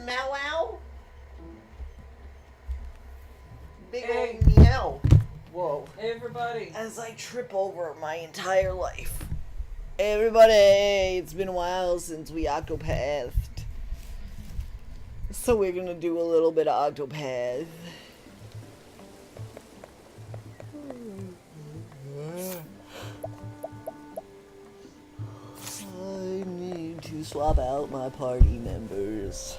Meow wow? Big old meow. Whoa. Hey everybody. As I trip over my entire life. Hey everybody, it's been a while since we Octopathed. So we're gonna do a little bit of Octopath. I need to swap out my party members.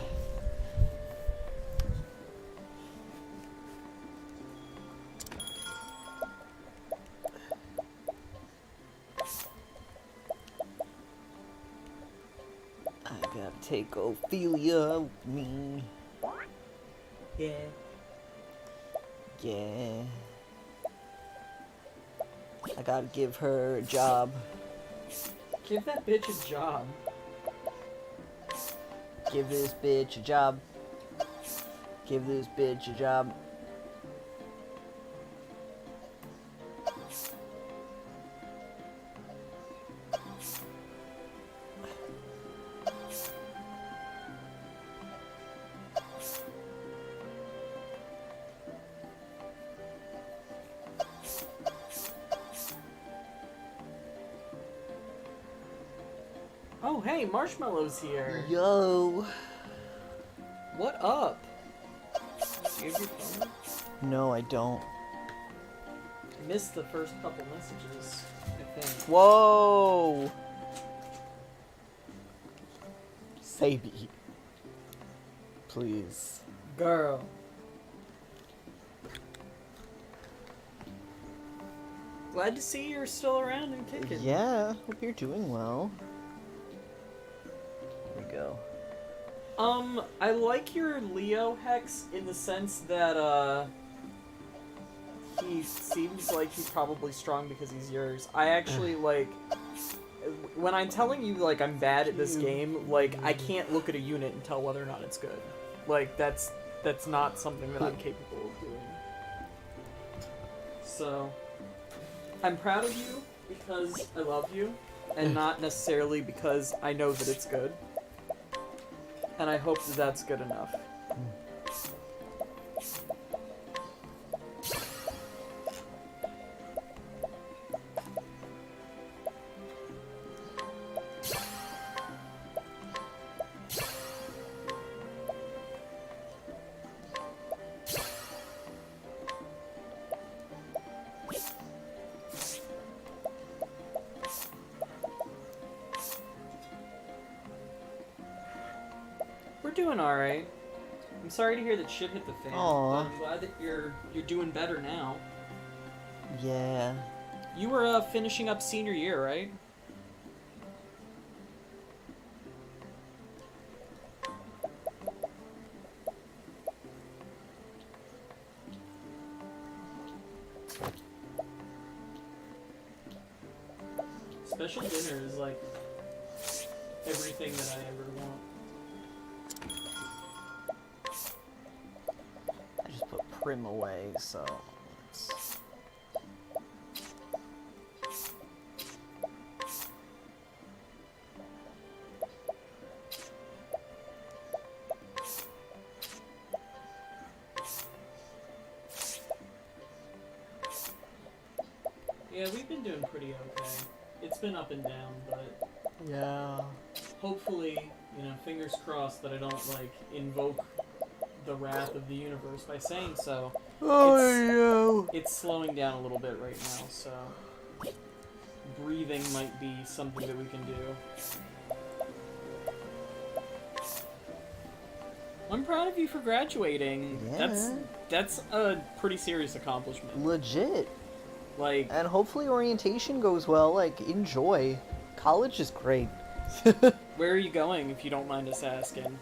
I gotta take Ophelia with me. Yeah. Yeah. I gotta give her a job. Give that bitch a job. Give this bitch a job. Give this bitch a job. Oh hey, Marshmallow's here. Yo. What up? Do you have your phone? No, I don't. I missed the first couple messages, I think. Whoa. Sadie. Please. Girl. Glad to see you're still around and kicking. Yeah, hope you're doing well. There we go. I like your Leo Hex in the sense that, he seems like he's probably strong because he's yours. I actually, like, when I'm telling you, like, I'm bad at this game, like, I can't look at a unit and tell whether or not it's good. Like, that's not something that I'm capable of doing. So, I'm proud of you because I love you, and not necessarily because I know that it's good. And I hope that that's good enough. We're doing alright. I'm sorry to hear that shit hit the fan. Aw. But I'm glad that you're doing better now. Yeah. You were finishing up senior year, right? Special dinner is like everything that I ever want. I just put Prim away, so it's... Yeah, we've been doing pretty okay. It's been up and down, but Yeah. hopefully, you know, fingers crossed that I don't, like, invoke the wrath of the universe by saying so. Oh, It's slowing down a little bit right now, so breathing might be something that we can do. I'm proud of you for graduating. Yeah. That's a pretty serious accomplishment. legit. Like, And hopefully orientation goes well. Like, enjoy. College is great. where are you going, if you don't mind us asking?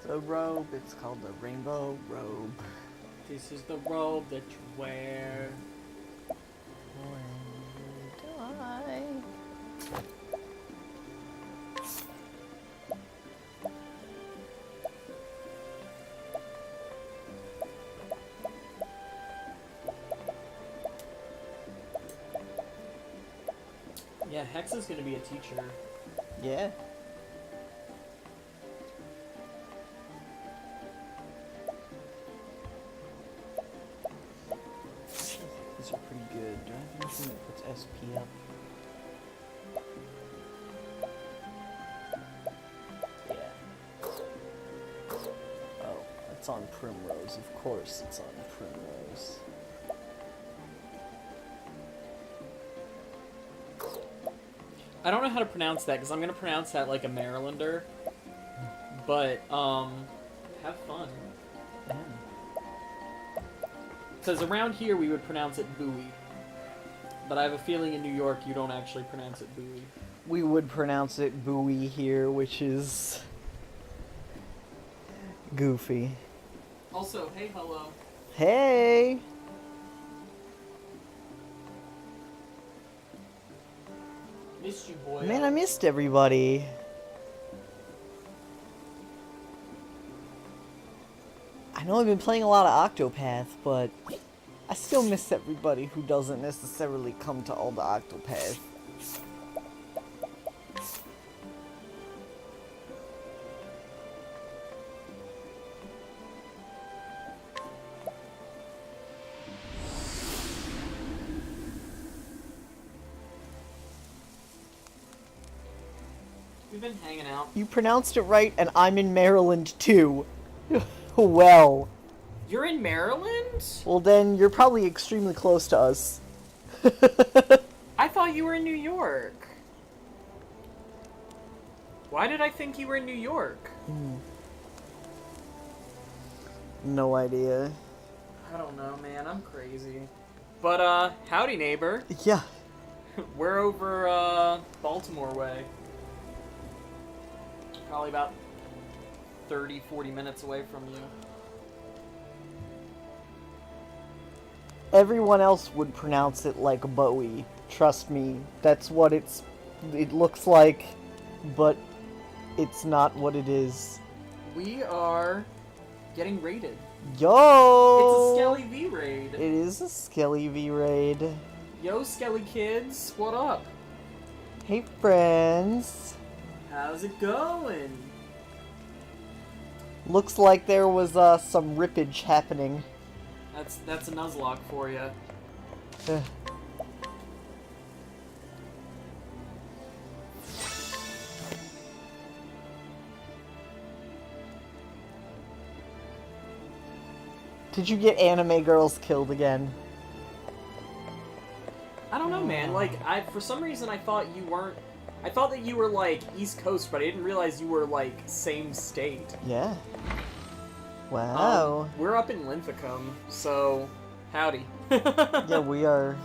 The robe, it's called the rainbow robe. This is the robe that you wear. When you die. Yeah, Hex is gonna be a teacher. Yeah. These are pretty good. Do I have anything that puts SP up? Yeah. Oh, it's on Primrose. Of course it's on Primrose. I don't know how to pronounce that because I'm gonna pronounce that like a Marylander. But have fun. Because around here we would pronounce it buoy. But I have a feeling in New York you don't actually pronounce it buoy. We would pronounce it buoy here, which is goofy. Also, hey, hello. Hey! Missed you, boy. Man, I missed everybody. I know I've been playing a lot of Octopath, but I still miss everybody who doesn't necessarily come to all the Octopath. We've been hanging out. You pronounced it right, and I'm in Maryland too. Well. You're in Maryland? Well, then you're probably extremely close to us. I thought you were in New York. Why did I think you were in New York? No idea. I don't know, man. I'm crazy. But, howdy, neighbor. Yeah. We're over, Baltimore way. Probably about 30, 40 minutes away from you. Everyone else would pronounce it like Bowie. Trust me. That's what it looks like, but it's not what it is. We are getting raided. Yo! It's a Skelly V raid. It is a Skelly V raid. Yo, Skelly kids, what up? Hey, friends. How's it going? Looks like there was some rippage happening. That's a Nuzlocke for you. Did you get anime girls killed again? I don't know, man. Like, for some reason I thought you weren't. I thought that you were like East Coast, but I didn't realize you were like same state. Yeah. Wow. We're up in Linthicum, so howdy. Yeah, we are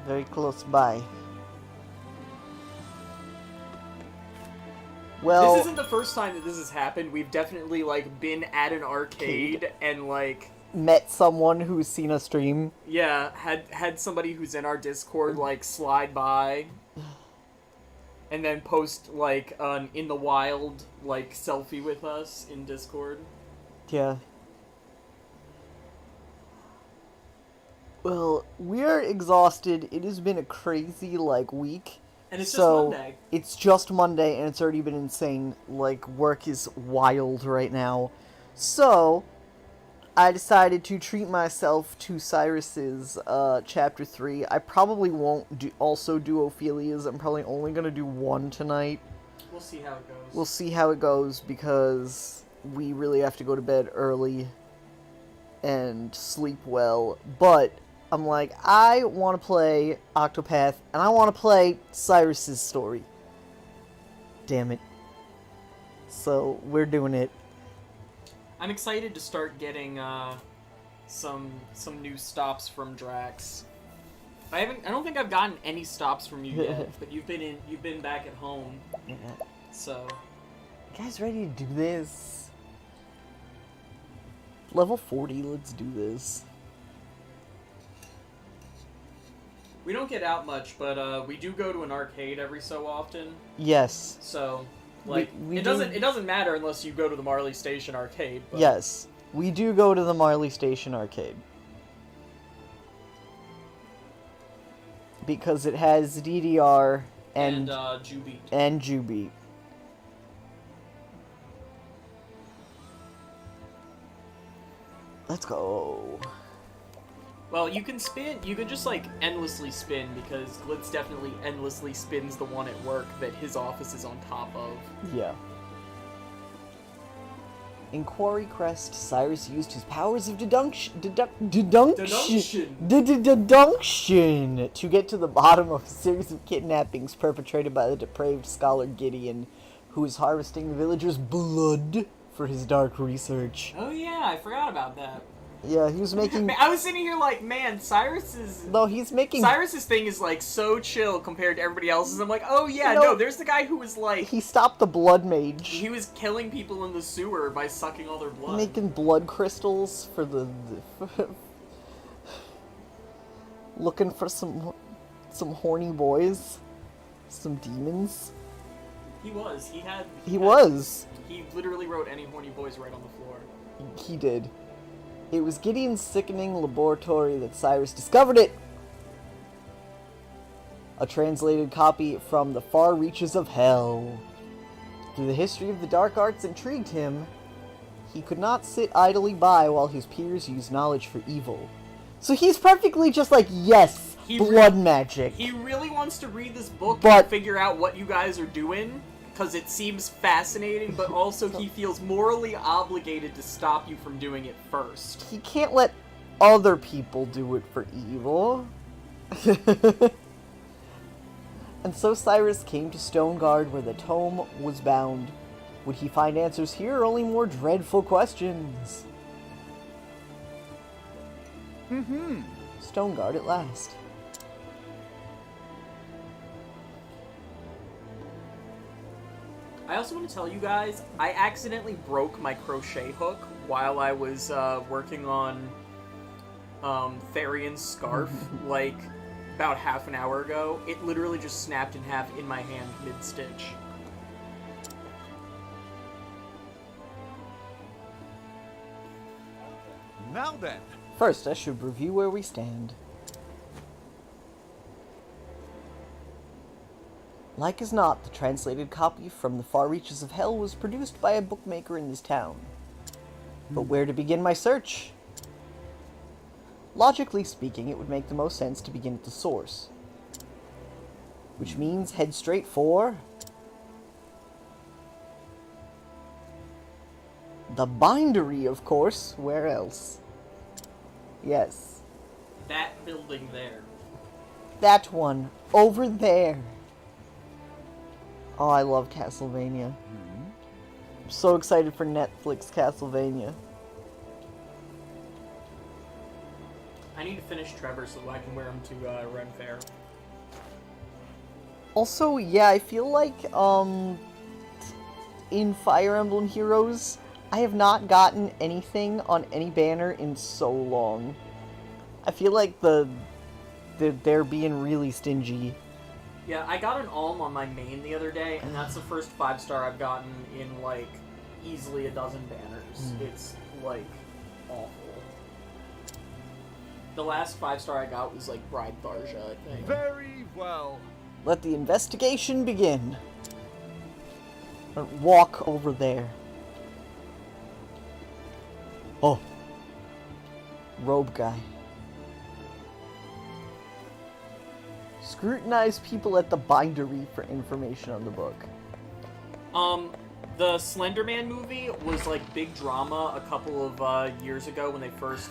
very close by. Well, this isn't the first time that this has happened. We've definitely like been at an arcade and like met someone who's seen a stream. Yeah, had somebody who's in our Discord like slide by and then post like an in the wild like selfie with us in Discord. Yeah. Well, we're exhausted. It has been a crazy like week. And it's so, just Monday. It's just Monday, and it's already been insane. Like, work is wild right now. So, I decided to treat myself to Cyrus's Chapter 3. I probably won't also do Ophelia's. I'm probably only going to do one tonight. We'll see how it goes. We'll see how it goes, because we really have to go to bed early and sleep well. But I'm like, I want to play Octopath, and I want to play Cyrus's story. Damn it. So, we're doing it. I'm excited to start getting some new stops from Drax. I don't think I've gotten any stops from you yet, but you've been back at home. Yeah. So, You guys ready to do this? Level 40, let's do this. We don't get out much, but we do go to an arcade every so often. Yes. So, like, we it doesn't matter unless you go to the Marley Station arcade. But... Yes, we do go to the Marley Station arcade. Because it has DDR and Jubeat. And Jubeat. Let's go. Well, you can spin. You can just like endlessly spin because Glitz definitely endlessly spins the one at work that his office is on top of. Yeah. In Quarry Crest, Cyrus used his powers of deduction to get to the bottom of a series of kidnappings perpetrated by the depraved scholar Gideon, who is harvesting the villagers' blood for his dark research. Oh yeah, I forgot about that. Yeah, he was making... I was sitting here like, man, Cyrus's... No, he's making... Cyrus's thing is, like, so chill compared to everybody else's. I'm like, oh yeah, no, there's the guy who was, like... He stopped the blood mage. He was killing people in the sewer by sucking all their blood. Making blood crystals for the looking for some horny boys. Some demons. He was. He was. He literally wrote any horny boys right on the floor. He did. It was Gideon's sickening laboratory that Cyrus discovered it. A translated copy from the far reaches of hell. Through the history of the dark arts intrigued him. He could not sit idly by while his peers used knowledge for evil. So he's perfectly just like, yes, blood magic. He really wants to read this book but, and figure out what you guys are doing, because it seems fascinating, but also he feels morally obligated to stop you from doing it first. He can't let other people do it for evil. And so Cyrus came to Stoneguard where the tome was bound. Would he find answers here or only more dreadful questions? Stoneguard at last. I also want to tell you guys, I accidentally broke my crochet hook while I was working on Tharion's scarf, like, about half an hour ago. It literally just snapped in half in my hand mid-stitch. Now then. First, I should review where we stand. Like as not, the translated copy from the far reaches of hell was produced by a bookmaker in this town. But where to begin my search? Logically speaking, it would make the most sense to begin at the source. Which means head straight for... the bindery, of course. Where else? Yes. That building there. That one. Over there. Oh, I love Castlevania. I'm so excited for Netflix Castlevania. I need to finish Trevor so I can wear him to Ren Fair. Also, yeah, I feel like, in Fire Emblem Heroes, I have not gotten anything on any banner in so long. I feel like they're being really stingy. Yeah, I got an Alm on my main the other day, and that's the first 5-star I've gotten in, like, easily a dozen banners. It's, like, awful. The last 5-star I got was, like, Bride Tharja, I think. Very well. Let the investigation begin. Walk over there. Oh. Robe guy. Scrutinize people at the bindery for information on the book. The Slender Man movie was like big drama a couple of years ago when they first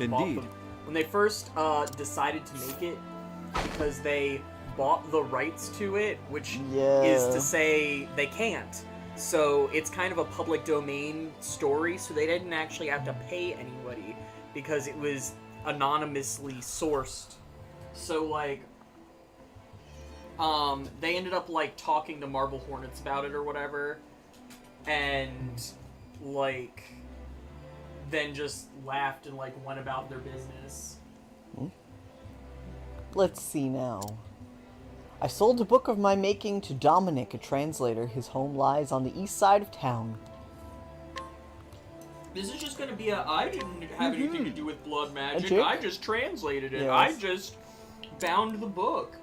decided to make it, because they bought the rights to it, which is to say they can't. So it's kind of a public domain story, so they didn't actually have to pay anybody because it was anonymously sourced. So like they ended up like talking to Marble Hornets about it or whatever, and like then just laughed and like went about their business. Let's see now. I sold a book of my making to Dominic, a translator. His home lies on the east side of town. This is just gonna be I didn't have anything to do with blood magic. Magic? I just translated it. Yes. I just bound the book.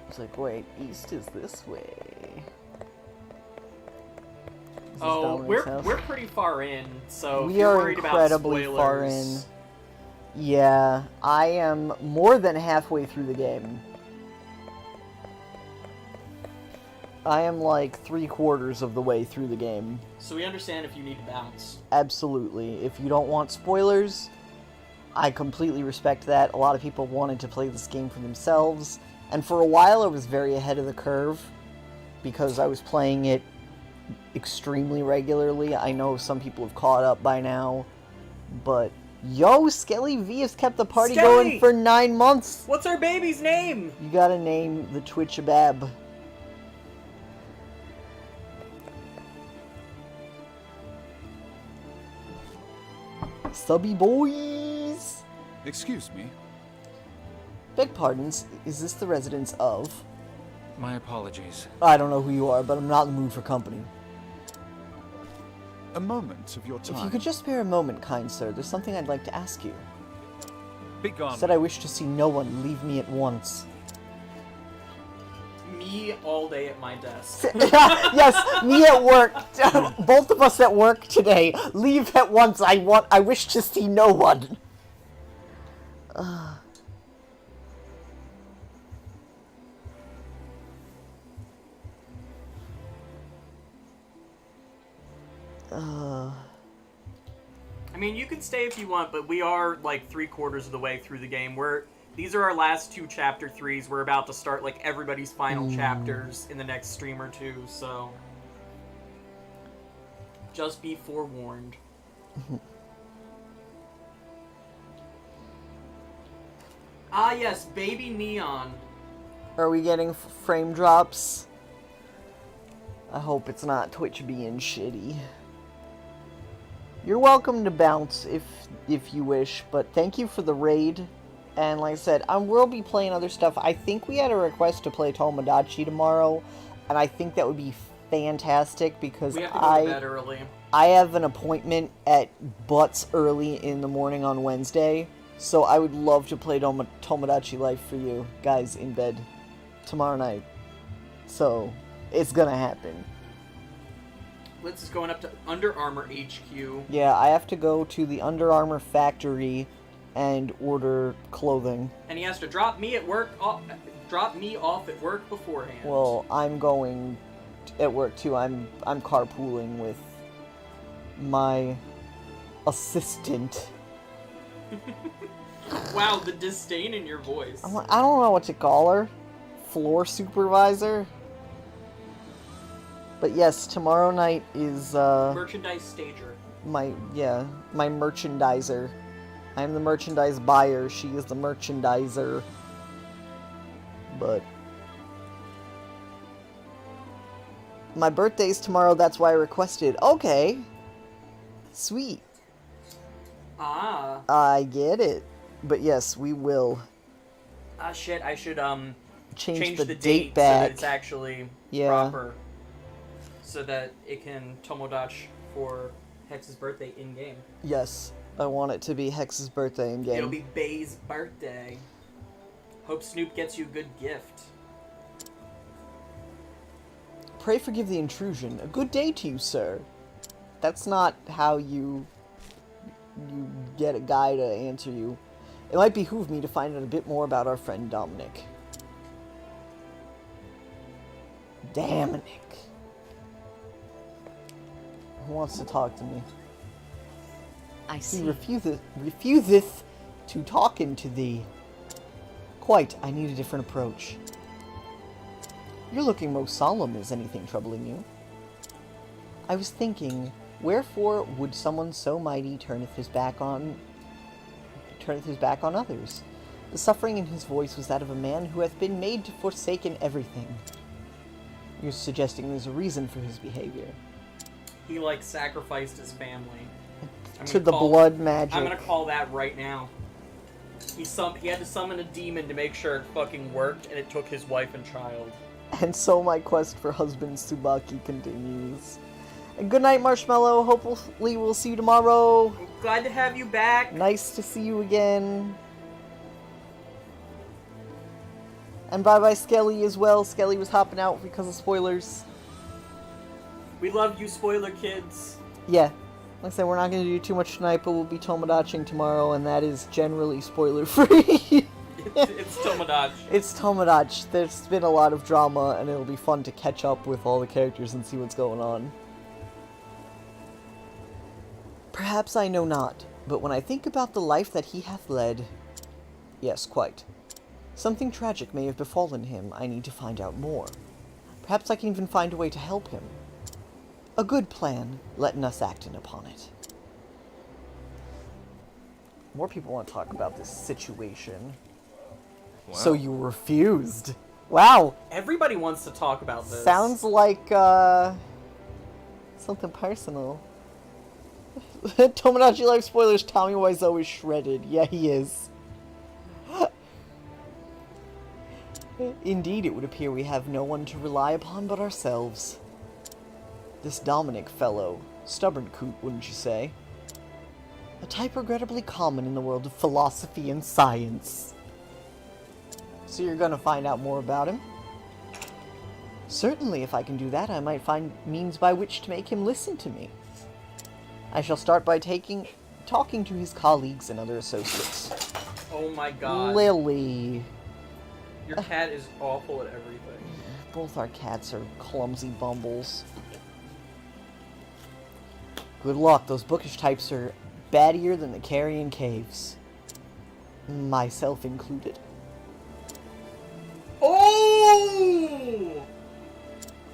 It's like, wait, east is this way. Is this Oh, Dominic's house? we're pretty far in, so if We you're are worried incredibly about far in. spoilers, Yeah, I am more than halfway through the game. I am like 3/4 of the way through the game. so we understand if you need to bounce. Absolutely. If you don't want spoilers, I completely respect that. A lot of people wanted to play this game for themselves, and for a while I was very ahead of the curve because I was playing it extremely regularly. I know some people have caught up by now, but yo, Skelly V has kept the party Skelly! going for 9 months. What's our baby's name? You gotta name the Twitchabab. Subby boys! Excuse me. Beg pardons, is this the residence of? My apologies. I don't know who you are, but I'm not in the mood for company. A moment of your If you time. could just spare a moment, kind sir, there's something I'd like to ask you. Begone. Said I wish to see no one. Leave me at once. Me all day at my desk. Yes, me at work. Both of us at work today. Leave at once. I wish to see no one. I mean, you can stay if you want, but we are like 3/4 of the way through the game. These are our last 2 chapter 3s. We're about to start like everybody's final chapters in the next stream or 2, so just be forewarned. Ah yes, Baby Neon. Are we getting frame drops? I hope it's not Twitch being shitty. You're welcome to bounce if you wish, but thank you for the raid. And like I said, I will be playing other stuff. I think we had a request to play Tomodachi tomorrow, and I think that would be fantastic because We have to go to bed early. I have an appointment at Butts early in the morning on Wednesday, so I would love to play Tomodachi Life for you guys in bed tomorrow night. So, it's gonna happen. Liz is going up to Under Armour HQ. Yeah, I have to go to the Under Armour factory and order clothing. And he has to drop me at work. Drop me off at work beforehand. Well, I'm going at work too. I'm carpooling with my assistant. Wow, the disdain in your voice. I don't know what to call her. Floor supervisor. But yes, tomorrow night is Merchandise stager. my merchandiser. I'm the merchandise buyer, she is the merchandiser. But my birthday's tomorrow, that's why I requested. Okay. Sweet. Ah. I get it. But yes, we will Ah, shit, I should, change the date date so back. that it's actually Yeah. proper. So that it can Tomodachi for Hex's birthday in-game. Yes, I want it to be Hex's birthday in game. It'll be Bay's birthday. Hope Snoop gets you a good gift. Pray forgive the intrusion. A good day to you, sir. That's not how you get a guy to answer you. It might behoove me to find out a bit more about our friend Dominic. Dominic. Who wants to talk to me? I He see. refuseth to talk to thee. Quite, I need a different approach. You're looking most solemn. Is anything troubling you? I was thinking, wherefore would someone so mighty turneth his back on others? The suffering in his voice was that of a man who hath been made to forsaken everything. You're suggesting there's a reason for his behavior. He, like, sacrificed his family. To the blood magic. I'm gonna call that right now. He had to summon a demon to make sure it fucking worked, and it took his wife and child. And so my quest for husband Tsubaki continues. And good night, Marshmallow. Hopefully we'll see you tomorrow. I'm glad to have you back. Nice to see you again. And bye-bye Skelly as well. Skelly was hopping out because of spoilers. We love you, spoiler kids. Yeah. Like I said, we're not going to do too much tonight, but we'll be Tomodachi tomorrow, and that is generally spoiler-free. It's Tomodachi. It's Tomodachi. There's been a lot of drama, and it'll be fun to catch up with all the characters and see what's going on. Perhaps I know not, but when I think about the life that he hath led... Yes, quite. Something tragic may have befallen him. I need to find out more. Perhaps I can even find a way to help him. A good plan, letting us act in upon it. More people want to talk about this situation. Wow. So you refused. Wow. Everybody wants to talk about this. Sounds like, something personal. Tomodachi Life spoilers, Tommy Wiseau is shredded. Yeah, he is. Indeed, it would appear we have no one to rely upon but ourselves. This Dominic fellow. Stubborn coot, wouldn't you say? A type regrettably common in the world of philosophy and science. So you're gonna find out more about him? Certainly, if I can do that, I might find means by which to make him listen to me. I shall start by talking to his colleagues and other associates. Oh my god. Lily. Your cat is awful at everything. Both our cats are clumsy bumbles. Good luck, those bookish types are battier than the carrion caves. Myself included. Oh!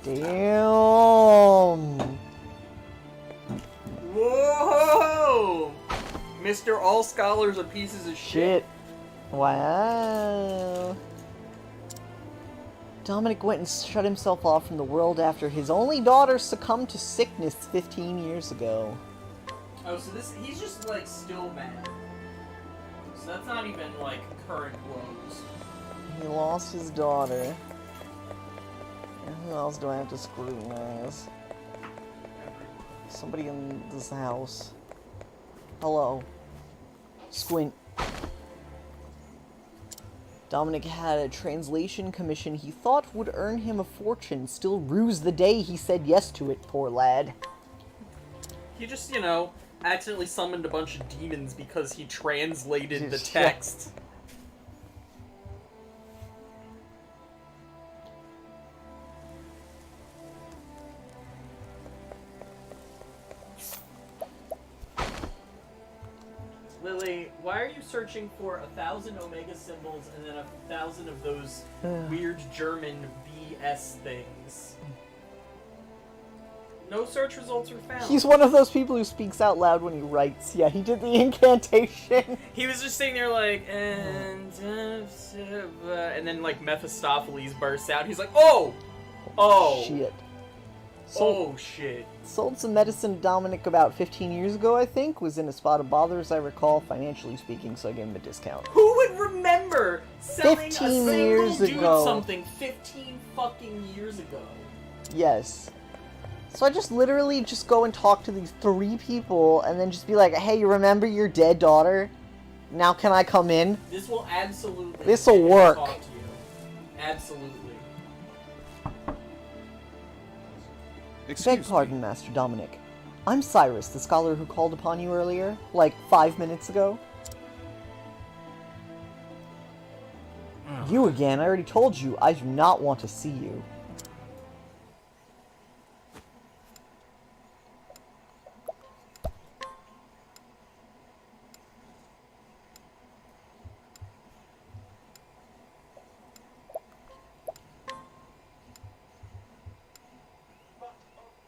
Damn! Whoa! Mr. All Scholars are pieces of shit. Shit. Wow. Dominic went and shut himself off from the world after his only daughter succumbed to sickness 15 years ago. Oh, so he's just, like, still mad. So that's not even, like, current woes. He lost his daughter. And who else do I have to scrutinize? Somebody in this house. Hello. Squint. Dominic had a translation commission he thought would earn him a fortune, still ruse the day he said yes to it, poor lad. He just, you know, accidentally summoned a bunch of demons because he translated the Just- text. Lily, why are you searching for 1,000 Omega symbols and then 1,000 of those weird German BS things? No search results were found. He's one of those people who speaks out loud when he writes. Yeah, he did the incantation. He was just sitting there like, and then like Mephistopheles bursts out. He's like, oh! Oh! Shit. Oh, shit. Sold some medicine to Dominic about 15 years ago, I think. Was in a spot of bother, as I recall, financially speaking, so I gave him a discount. Who would remember selling 15 a single years dude ago. something 15 fucking years ago? Yes. So I just literally just go and talk to these 3 people, and then just be like, hey, you remember your dead daughter? Now can I come in? This will absolutely This'll get me to work. talk to you. Absolutely. Beg pardon, Master Dominic. I'm Cyrus, the scholar who called upon you earlier, like 5 minutes ago. You again, I already told you, I do not want to see you.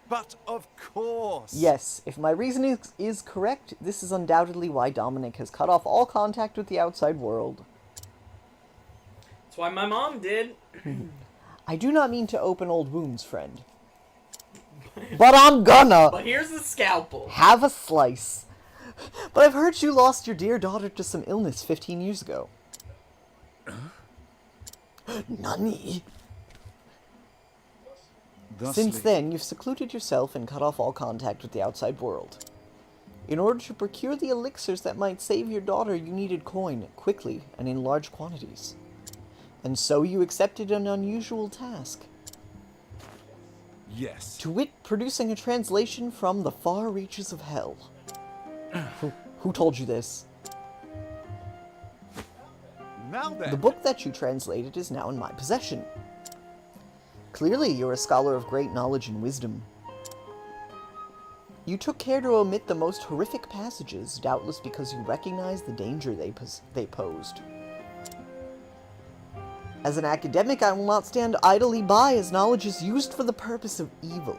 But of course. Yes, if my reasoning is correct, this is undoubtedly why Dominic has cut off all contact with the outside world. That's why my mom did. I do not mean to open old wounds, friend. But I'm gonna! But here's the scalpel. Have a slice. But I've heard you lost your dear daughter to some illness 15 years ago. Nani? Thusly, Since then, you've secluded yourself and cut off all contact with the outside world. In order to procure the elixirs that might save your daughter, you needed coin, quickly, and in large quantities. And so you accepted an unusual task. yes. To wit, producing a translation from the far reaches of hell. Who told you this? Now then. The book that you translated is now in my possession. Clearly, you're a scholar of great knowledge and wisdom. You took care to omit the most horrific passages, doubtless because you recognized the danger they posed. As an academic, I will not stand idly by as knowledge is used for the purpose of evil.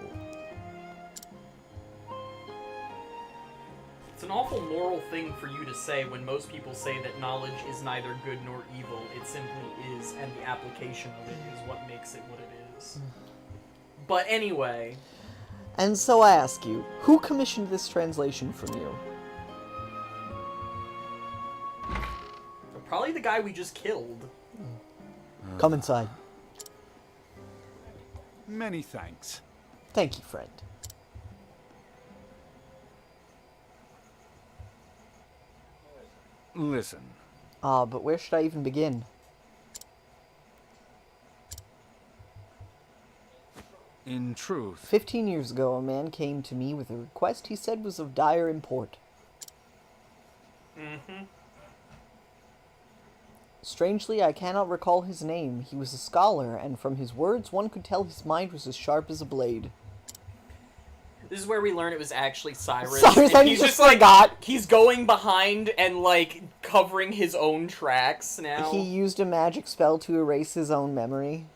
It's an awful moral thing for you to say when most people say that knowledge is neither good nor evil. It simply is, and the application of it is what makes it what it is. But anyway... And so I ask you, who commissioned this translation from you? Probably the guy we just killed. Come inside. Many thanks. Thank you, friend. Listen, But where should I even begin? in truth, 15 years ago, a man came to me with a request he said was of dire import. Strangely, I cannot recall his name. He was a scholar, and from his words, one could tell his mind was as sharp as a blade. This is where we learn it was actually Cyrus. Cyrus, and I he's just like, forgot. he's going behind and, like, covering his own tracks now. He used a magic spell to erase his own memory.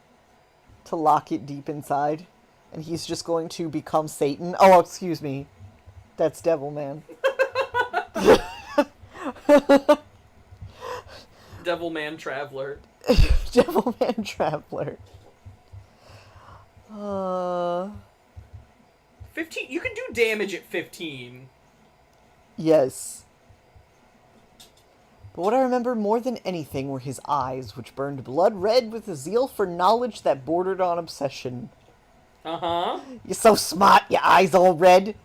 To lock it deep inside. And he's just going to become Satan. Oh, excuse me. That's Devil Man. Devil Man Traveler. Devil Man Traveler. 15. You can do damage at 15. Yes. But what I remember more than anything were his eyes, which burned blood red with a zeal for knowledge that bordered on obsession. Uh-huh. You're so smart, your eyes all red.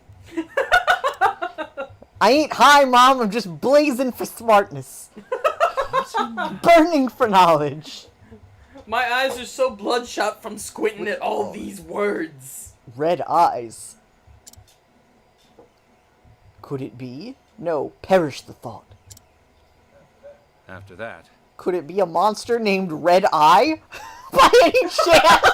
I ain't high, Mom, I'm just blazing for smartness. Burning for knowledge. My eyes are so bloodshot from squinting at all these words. Red eyes. Could it be? No, perish the thought. after that, Could it be a monster named Red Eye? By any chance?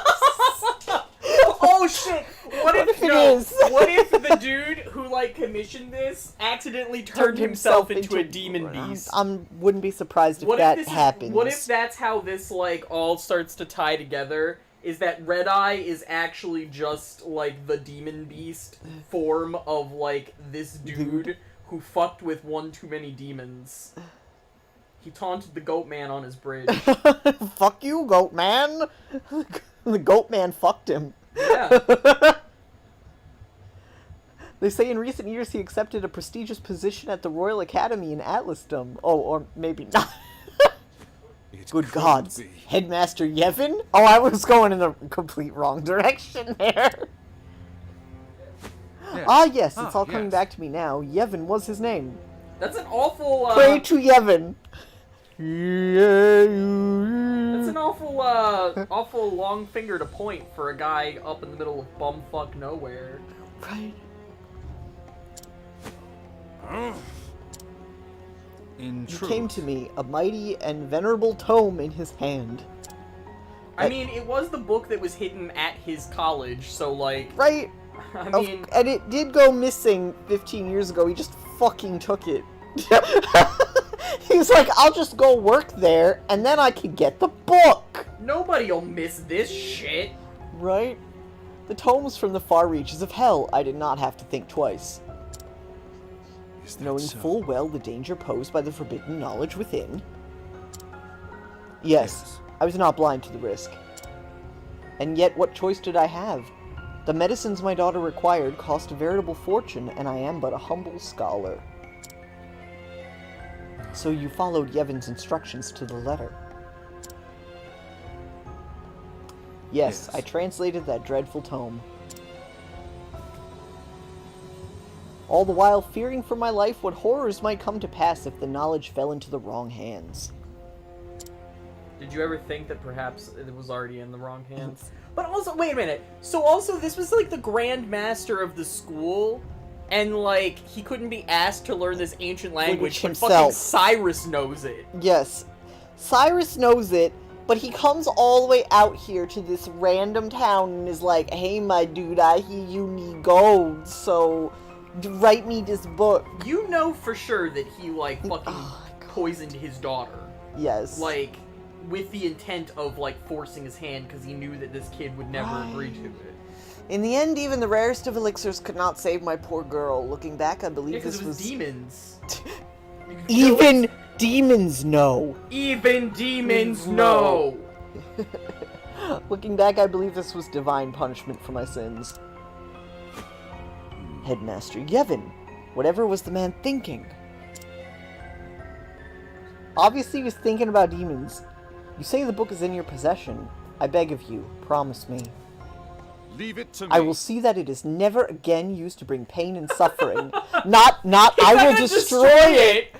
Oh shit! What if it is? What if the dude who like commissioned this accidentally turned himself into a demon beast? Wouldn't be surprised if What that if this happens. What if that's how this like all starts to tie together? Is that Red Eye is actually just like the demon beast form of like this dude who fucked with one too many demons? He taunted the goat man on his bridge. Fuck you, Goat Man. The Goat Man fucked him. Yeah. They say in recent years he accepted a prestigious position at the Royal Academy in Atlasdom. Oh, or maybe not. It Good couldn't gods. be. Headmaster Yevon? Oh, I was going in the complete wrong direction there. yes. Ah, yes, it's all coming yes. back to me now. Yevon was his name. That's an awful. Pray to Yevon. That's an awful long finger to point for a guy up in the middle of bumfuck nowhere. Right. In He truth, came to me, a mighty and venerable tome in his hand. I mean, it was the book that was hidden at his college, so like, Right? I Of- mean, and it did go missing 15 years ago. He just fucking took it. He was like, I'll just go work there, and then I can get the book. nobody'll miss this shit. Right? The tomes from the far reaches of hell. I did not have to think twice. Is that Knowing so? full well the danger posed by the forbidden knowledge within. Yes, I was not blind to the risk. And yet, what choice did I have? The medicines my daughter required cost a veritable fortune, and I am but a humble scholar. So you followed Yevon's instructions to the letter. Yes, Yes. I translated that dreadful tome. All the while fearing for my life what horrors might come to pass if the knowledge fell into the wrong hands. Did you ever think that perhaps it was already in the wrong hands? But also, wait a minute. So also, this was like the Grand Master of the school, and like he couldn't be asked to learn this ancient language, but fucking himself. Cyrus knows it. Yes, Cyrus knows it, but he comes all the way out here to this random town and is like, hey my dude, I hear you need gold, so write me this book. You know for sure that he like fucking Oh, God. poisoned his daughter, Yes. like with the intent of like forcing his hand because he knew that this kid would never agree to it. In the end, even the rarest of elixirs could not save my poor girl. Looking back, I believe Because this it was demons. You could kill Even it. demons know. Even demons know. Looking back, I believe this was divine punishment for my sins. Headmaster Yevon, whatever was the man thinking? Obviously he was thinking about demons. You say the book is in your possession. I beg of you, promise me. Leave it to me. I will see that it is never again used to bring pain and suffering. not, I will destroy it!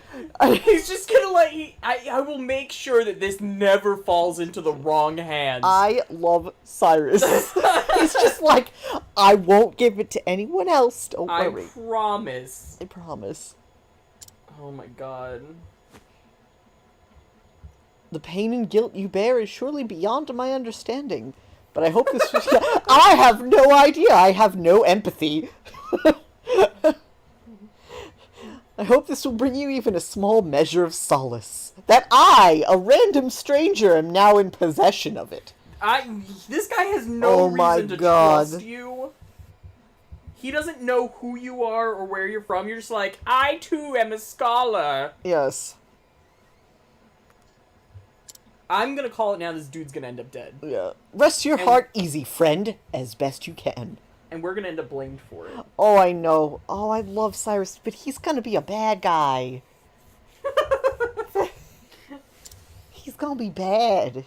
He's just gonna I will make sure that this never falls into the wrong hands. I love Cyrus. He's just like, I won't give it to anyone else, don't worry. I promise. I promise. Oh my god. The pain and guilt you bear is surely beyond my understanding. But I hope this was... I have no idea. I have no empathy. I hope this will bring you even a small measure of solace. That I, a random stranger, am now in possession of it. This guy has no Oh my reason to God. trust you. He doesn't know who you are or where you're from. You're just like, I too am a scholar. Yes. I'm gonna call it now. This dude's gonna end up dead. Yeah. Rest your And- heart easy, friend, as best you can. And we're gonna end up blamed for it. Oh, I know. Oh, I love Cyrus, but he's gonna be a bad guy. He's gonna be bad.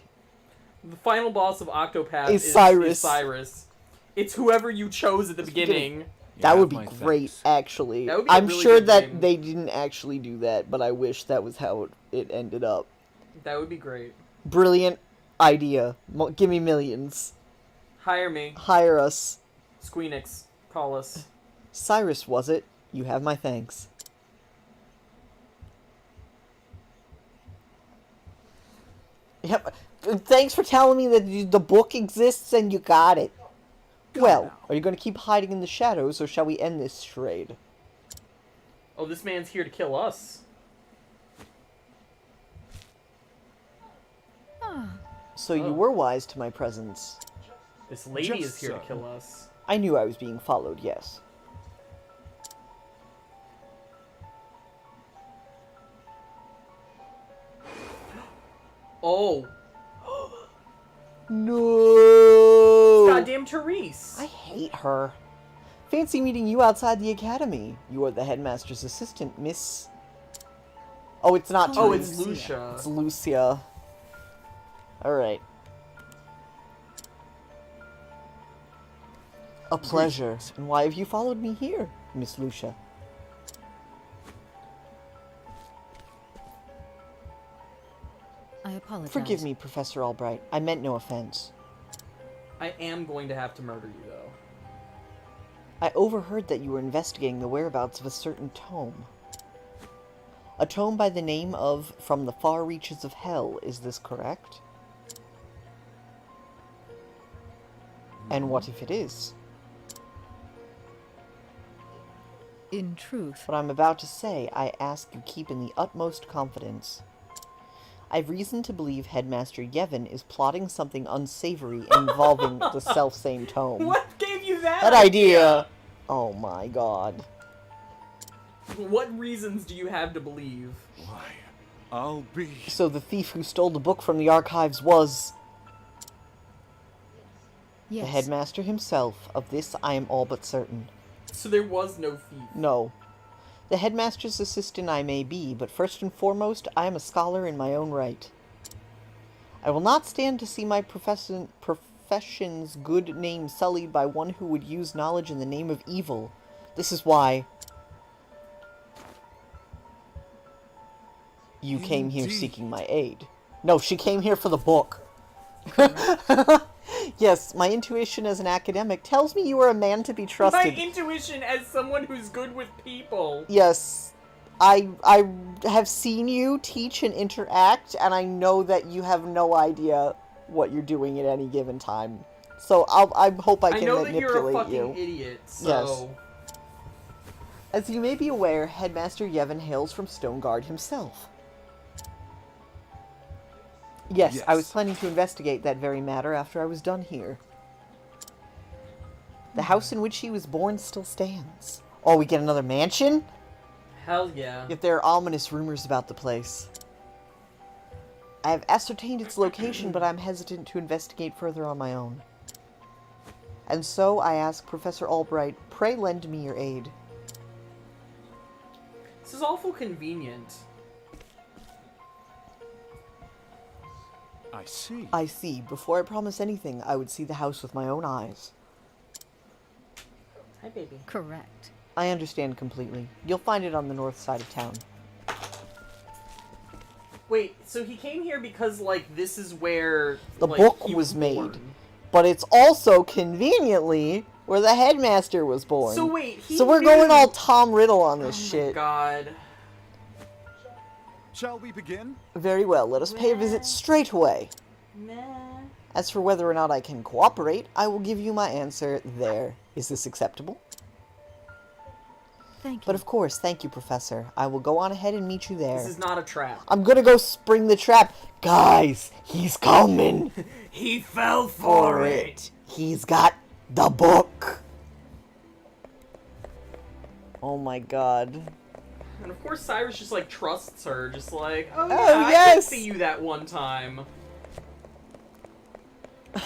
The final boss of Octopath Is is Cyrus. Cyrus. It's whoever you chose at the beginning. You That have would be my great, thanks. actually. That would be a I'm really sure good that game. they didn't actually do that, but I wish that was how it ended up. That would be great. Brilliant idea. Give me millions. Hire me. Hire us. Squeenix. Call us. Cyrus, was it? You have my thanks. Yep. Thanks for telling me that the book exists and you got it. Well, are you going to keep hiding in the shadows, or shall we end this charade? Oh, this man's here to kill us. So you Oh. were wise to my presence. This lady Just is here to so. kill us. I knew I was being followed, yes. Oh. No! Goddamn Therese. I hate her. Fancy meeting you outside the academy. You are the headmaster's assistant, Miss... Oh, it's not Oh, Therese. it's Lucia. It's Lucia. Alright. A pleasure. And why have you followed me here, Miss Lucia? I apologize. Forgive me, Professor Albright. I meant no offense. I am going to have to murder you, though. I overheard that you were investigating the whereabouts of a certain tome. A tome by the name of From the Far Reaches of Hell, is this correct? And what if it is? In truth, What I'm about to say, I ask you keep in the utmost confidence. I've reason to believe Headmaster Yevon is plotting something unsavory involving the selfsame tome. What gave you that That idea! Oh my god. What reasons do you have to believe? Why, I'll be... So the thief who stole the book from the archives was... Yes. The headmaster himself. Of this I am all but certain. So there was no thief. No. The headmaster's assistant I may be, but first and foremost, I am a scholar in my own right. I will not stand to see my profession's good name sullied by one who would use knowledge in the name of evil. This is why you came here Indeed. seeking my aid. No, she came here for the book. Yes, my intuition as an academic tells me you are a man to be My trusted. intuition as someone who's good with people. Yes, I have seen you teach and interact, and I know that you have no idea what you're doing at any given time. So I hope I can know that manipulate you're a fucking you. idiot, so... Yes. As you may be aware, Headmaster Yevon hails from Stoneguard himself. Yes, I was Yes. planning to investigate that very matter after I was done here. The house in which he was born still stands. Oh, we get another mansion? Hell yeah. Yet there are ominous rumors about the place. I have ascertained its location, but I'm hesitant to investigate further on my own. And so I ask Professor Albright, pray lend me your aid. This is awful convenient. I see. I see. Before I promise anything, I would see the house with my own eyes. Hi, baby. Correct. I understand completely. You'll find it on the north side of town. Wait, so he came here because, like, this is where... The like, book he was made. born. But it's also, conveniently, where the headmaster was born. So wait, he So we're knew- going all Tom Riddle on this Oh shit. my god. Shall we begin? Very well, let us pay a visit straight away. Nah. As for whether or not I can cooperate, I will give you my answer there. Is this acceptable? Thank you. But of course, thank you, Professor. I will go on ahead and meet you there. This is not a trap. I'm gonna go spring the trap. Guys, he's coming He fell for it. He's got the book. Oh my god. And of course Cyrus just, like, trusts her. Just like, oh yeah, Oh, I did yes! see you that one time. I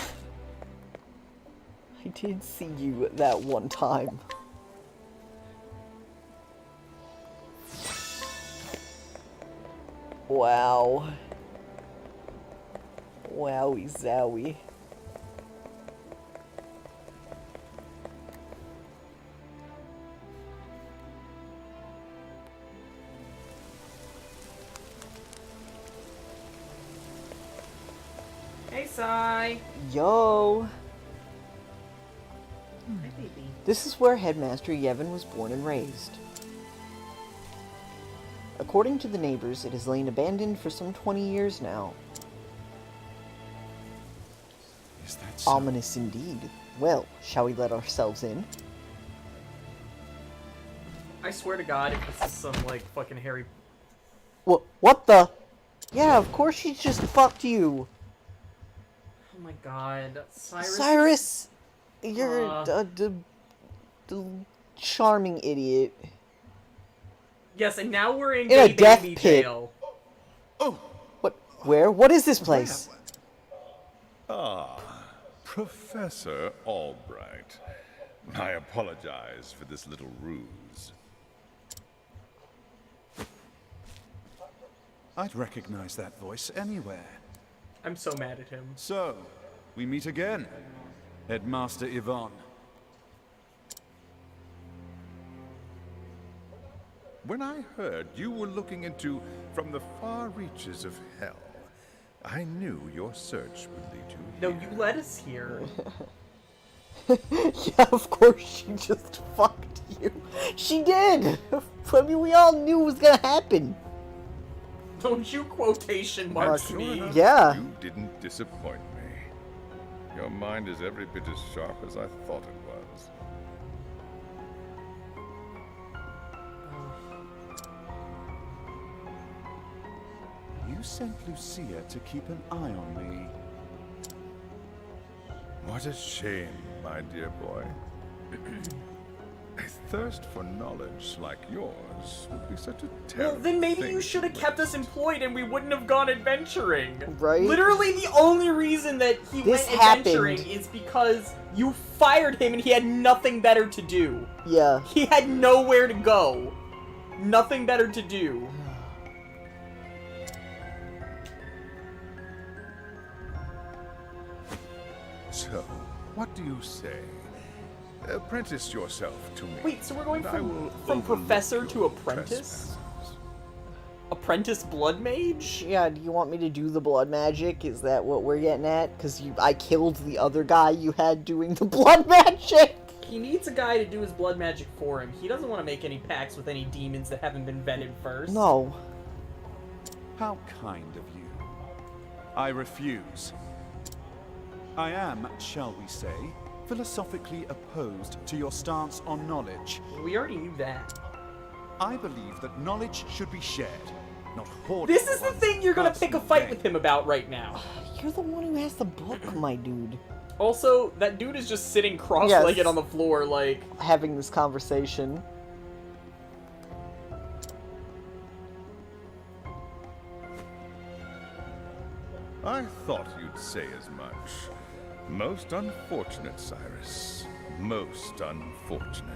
did see you that one time. Wow. Wowie zowie. Hey, Cy. Yo! Hi, baby. This is where Headmaster Yevon was born and raised. According to the neighbors, it has lain abandoned for some 20 years now. Is that so? Ominous indeed. Well, shall we let ourselves in? I swear to God, if this is some, like, fucking Harry... What the? Yeah, of course she just fucked you. Oh my god. Cyrus? Cyrus! You're Uh. a charming idiot. Yes, and now we're in, In a gay death baby pit. jail. Oh, What? Where? What is this place? Professor Albright. I apologize for this little ruse. I'd recognize that voice anywhere. I'm so mad at him. So, we meet again, Headmaster Yvonne. When I heard you were looking into from the far reaches of hell, I knew your search would lead you No, here. you led us here. Yeah, of course she just fucked you. She did! I mean, we all knew it was gonna happen. Don't you quotation marks Sure me. enough, Yeah. You didn't disappoint me. Your mind is every bit as sharp as I thought it was. You sent Lucia to keep an eye on me. What a shame, my dear boy. A thirst for knowledge like yours would be such a Well, terrible then maybe thing you should have kept us employed and we wouldn't have gone adventuring. Right? Literally the only reason that he This went adventuring happened. is because you fired him and he had nothing better to do. Yeah. He had nowhere to go. Nothing better to do. So, what do you say? Apprentice yourself to me. Wait, so we're going and I will from overlook professor to your apprentice? trespasses. Apprentice blood mage? Yeah, do you want me to do the blood magic? Is that what we're getting at? Because I killed the other guy you had doing the blood magic! He needs a guy to do his blood magic for him. He doesn't want to make any pacts with any demons that haven't been vetted first. No. How kind of you. I refuse. I am, shall we say, philosophically opposed to your stance on knowledge. We already knew that. I believe that knowledge should be shared, not hoarded. This is for the one's thing you're gonna pick a personal fight gain. with him about right now. You're the one who has the book, my dude. Also, that dude is just sitting cross-legged Yes. on the floor like... Having this conversation. I thought you'd say as much. Most unfortunate, Cyrus. Most unfortunate.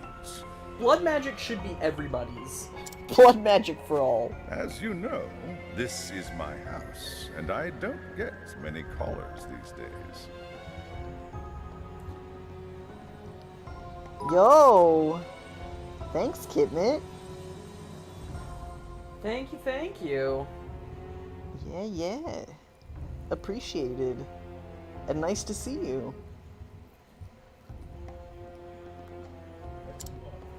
Blood magic should be everybody's. Blood magic for all. As you know, this is my house, and I don't get many callers these days. Yo! Thanks, Kitmit. Thank you, thank you. Yeah, yeah. Appreciated. And nice to see you.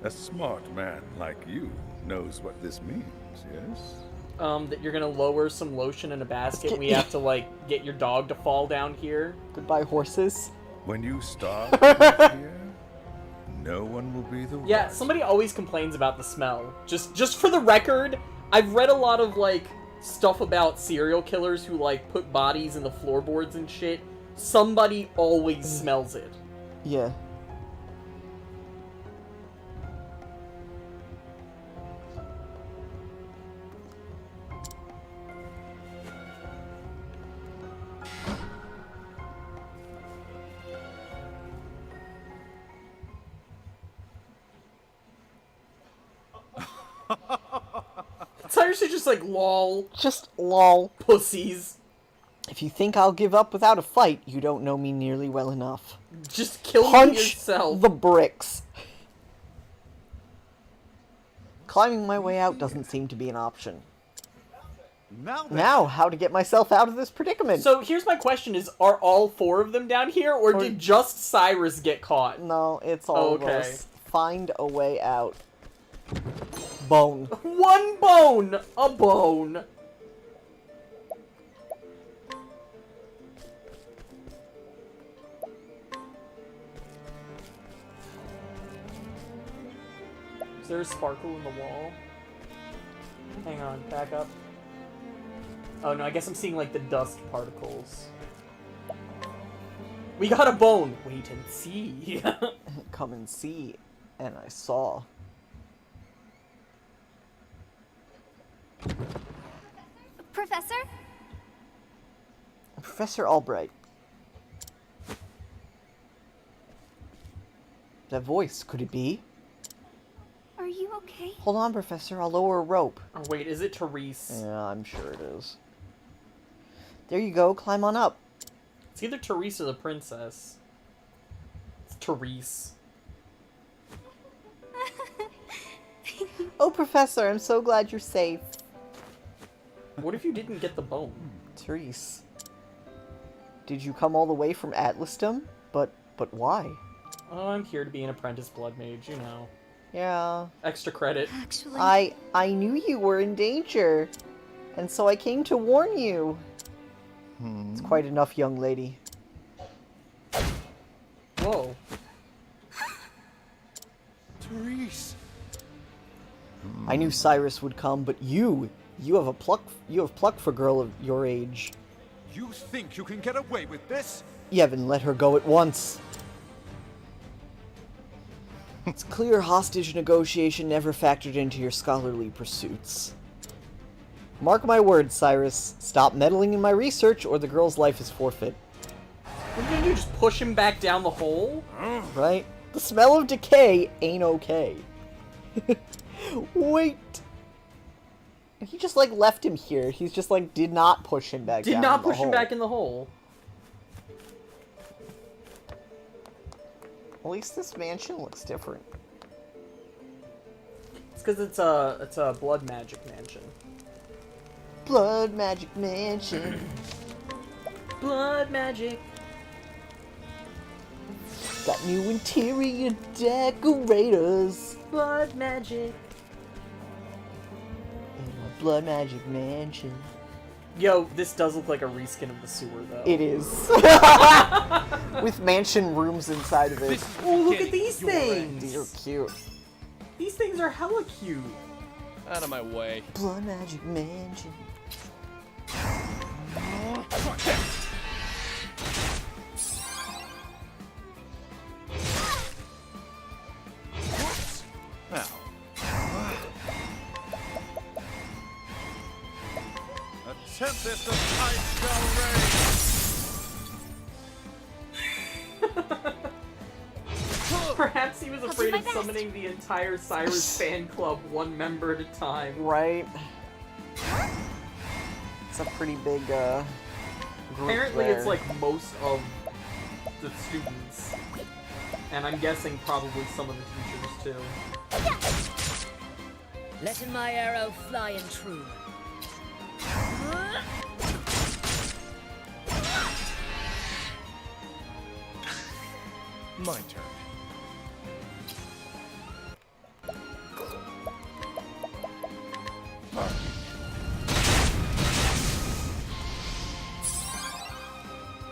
A smart man like you knows what this means, yes? That you're gonna lower some lotion in a basket and we have to, like, get your dog to fall down here. Goodbye, horses. When you starve here, no one will be the Yeah, wiser. somebody always complains about the smell. Just for the record, I've read a lot of, like, stuff about serial killers who, like, put bodies in the floorboards and shit. Somebody always smells it. Yeah. Cyrus is just like, lol, Just lol. pussies. If you think I'll give up without a fight, you don't know me nearly well enough. Just kill me Punch yourself. the bricks. Climbing my way out doesn't seem to be an option. Now then, Now, how to get myself out of this predicament? So here's my question is, are all four of them down here, or did just Cyrus get caught? No, it's all of Okay. us. Find a way out. Bone. One bone! A bone! Is there a sparkle in the wall? Hang on, back up. Oh no, I guess I'm seeing like the dust particles. We got a bone! Wait and see. Come and see. And I saw. Professor? Professor Albright. That voice, could it be? Are you okay? Hold on, Professor, I'll lower a rope. Oh wait, is it Therese? Yeah, I'm sure it is. There you go, climb on up. It's either Therese or the princess. It's Therese. Oh, Professor, I'm so glad you're safe. What if you didn't get the bone? Therese. Did you come all the way from Atlasdom? But why? Oh, I'm here to be an apprentice blood mage, you know. Yeah. Extra credit. Actually, I knew you were in danger. And so I came to warn you. It's quite enough, young lady. Whoa. Therese. I knew Cyrus would come, but you have pluck for a girl of your age. You think you can get away with this? You haven't let her go at once. It's clear hostage negotiation never factored into your scholarly pursuits. Mark my words, Cyrus. Stop meddling in my research or the girl's life is forfeit. What are you gonna do, just push him back down the hole? Right? The smell of decay ain't okay. Wait. He just, like, left him here. He's just, like, did not push him back down Did not the push him hole. back in the hole. At least this mansion looks different. It's because it's a blood magic mansion. Blood magic mansion. Blood magic. Got new interior decorators. Blood magic. In my blood magic mansion. Yo, this does look like a reskin of the sewer, though. It is. With mansion rooms inside of it. Oh, look at these things! These are cute. These things are hella cute. Out of my way. Blood magic mansion. Now. A tempest of ice shall rage. Perhaps he was do afraid my of best. summoning the entire Cyrus fan club one member at a time. Right? It's a pretty big, group Apparently there. it's like most of the students. And I'm guessing probably some of the teachers too. Letting my arrow fly and true. My turn.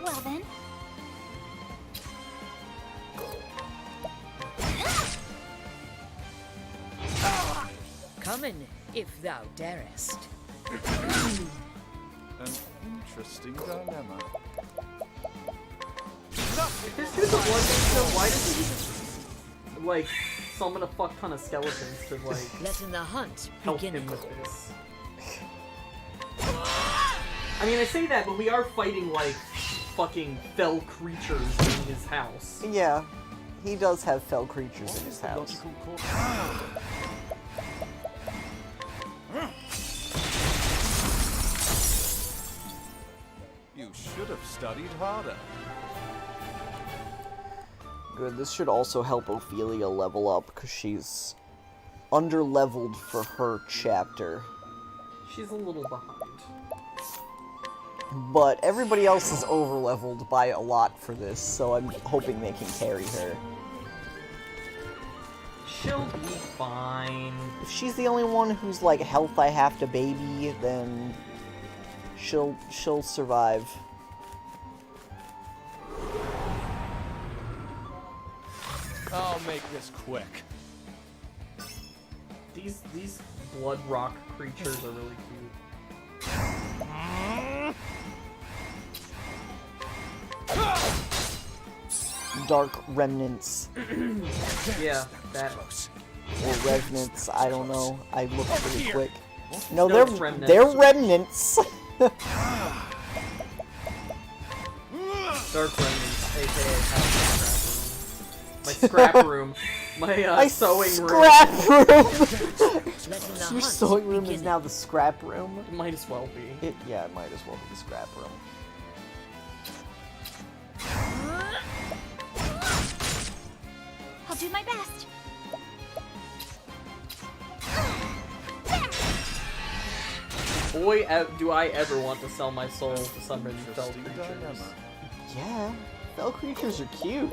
Well then. Coming, if thou darest. An interesting dilemma. If this dude's a blood mage, why doesn't he just like summon a fuck ton of skeletons to like Letting the hunt help begin. him with this? I mean, I say that, but we are fighting like fucking fell creatures in his house. Yeah, he does have fell creatures in his house. You should have studied harder. Good, this should also help Ophelia level up, because she's under-leveled for her chapter. She's a little behind. But everybody else is over-leveled by a lot for this, so I'm hoping they can carry her. She'll be fine. If she's the only one who's like health I have to baby, then she'll survive. I'll make this quick. These blood rock creatures are really cute. Dark remnants Yeah, that. or revenants, I don't know. I looked pretty quick. No, No, it's remnants. they're remnants. Dark remnants, aka my scrap room. My sewing room. Scrap room. Letting the Your hunt sewing room is begin. now the scrap room. It might as well be. Yeah, it might as well be the scrap room. I'll do my best. Boy, do I ever want to sell my soul to summon fell Interesting creatures. dilemma. Yeah, fell creatures are cute.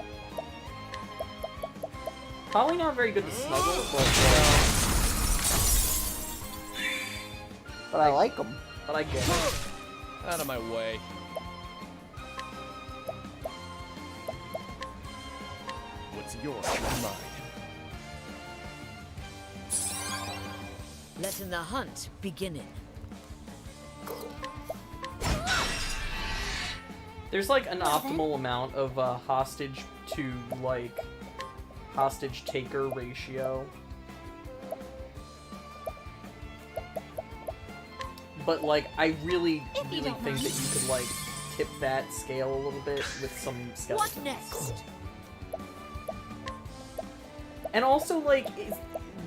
Probably not very good to snuggle, But I like them. but I get it. Out of my way. What's yours is mine. Letting the hunt beginning. There's like an optimal amount of hostage to like hostage taker ratio. But like, I really think that you could like tip that scale a little bit with some skeletons. What next? And also, like,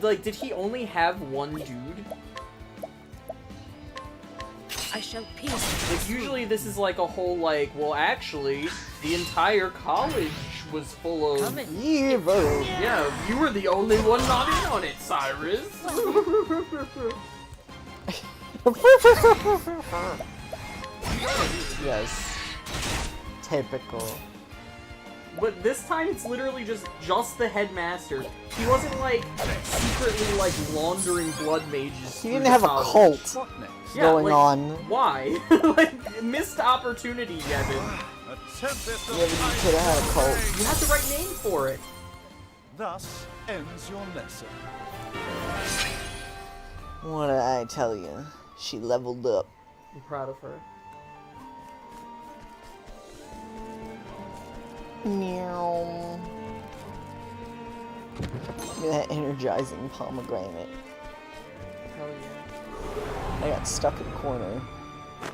did he only have one dude? I shall pierce. Like, usually this is like a whole, like, well, actually, the entire college was full of... Come in. Evil. Yeah, you were the only one not in on it, Cyrus. Yes. Typical. But this time it's literally just the headmaster. He wasn't, like, secretly, like, laundering blood mages. He didn't have a cult What next? Yeah, going like, on. Why? Like, missed opportunity, Gavin. A tempest of Yeah, but you could have had a cult. You have the right name for it. Thus ends your lesson. What did I tell you? She leveled up. I'm proud of her. Meow. Look at that energizing pomegranate. Hell yeah. I got stuck in the corner.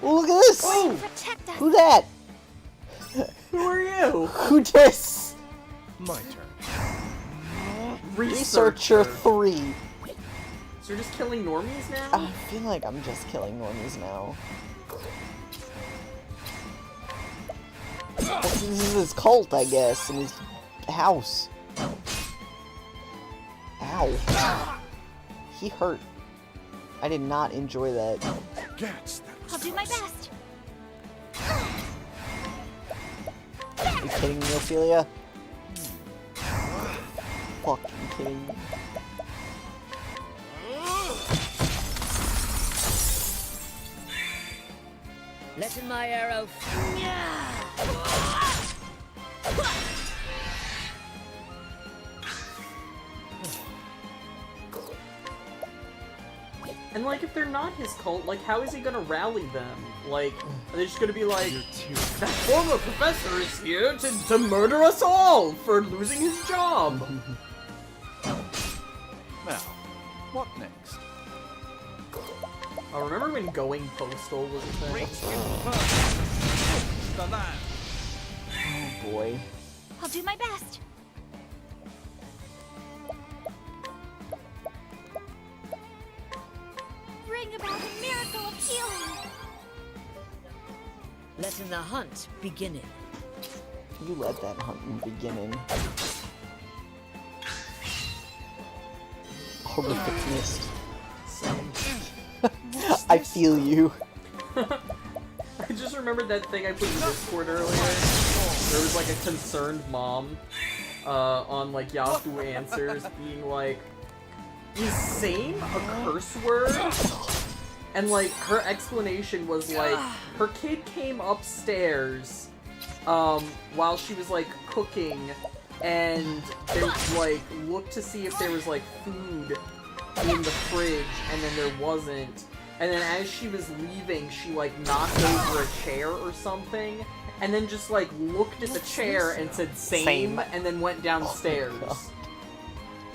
Ooh, look at this! Oh! Protect us. Who that? Who are you? Who this? My turn. Researcher 3. So you're just killing normies now? I feel like I'm just killing normies now. This is his cult, I guess, in his house. Ow. He hurt. I did not enjoy that. Gats, that was I'll do my best. Are you kidding me, Ophelia? Fucking kidding me. Letting my arrow. And like, if they're not his cult, like, how is he gonna rally them? Like, are they just gonna be like, that former professor is here to murder us all for losing his job? Now, what next? I remember when going postal was a thing. The land. Oh boy. I'll do my best. Bring about a miracle of healing. Letting the hunt begin. You let that hunt in the beginning. Horrific mist. I feel you. I just remembered that thing I put in Discord earlier. There was like a concerned mom on like Yahoo Answers being like, is same a curse word? And like her explanation was like, her kid came upstairs while she was like cooking and they like looked to see if there was like food in the fridge and then there wasn't. And then as she was leaving, she like knocked over a chair or something, and then just like looked at the chair and said same, and then went downstairs. Oh,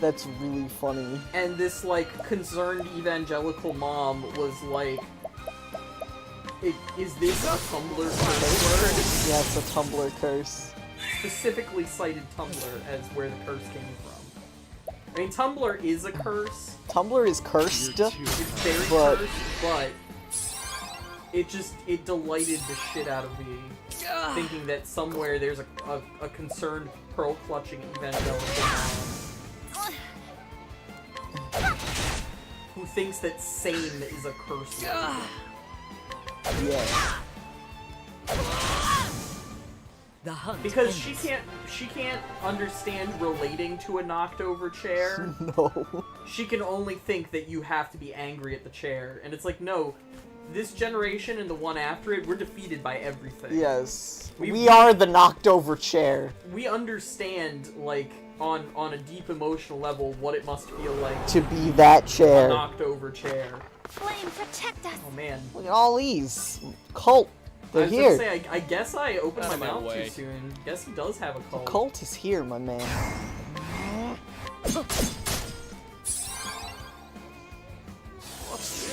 that's really funny. And this like concerned evangelical mom was like, is this a Tumblr curse word? Yeah, it's a Tumblr curse. Specifically cited Tumblr as where the curse came from. I mean, Tumblr is a curse. Tumblr is cursed. It's very But- cursed, but it delighted the shit out of me, thinking that somewhere there's a concerned pearl-clutching evangelical mom who thinks that sane is a curse word. Yeah. The hunt. Because ends. she can't understand relating to a knocked over chair. No. She can only think that you have to be angry at the chair. And it's like, no, this generation and the one after it, we're defeated by everything. Yes. We- We are the knocked over chair. We understand, like, on a deep emotional level, what it must feel like To be that a chair. knocked over chair. Flame, protect us. Oh man. Look at all these. Cult. I They're was here. gonna say, I guess I opened Out my of my mouth way. too soon. Guess he does have a cult. Cult is here, my man.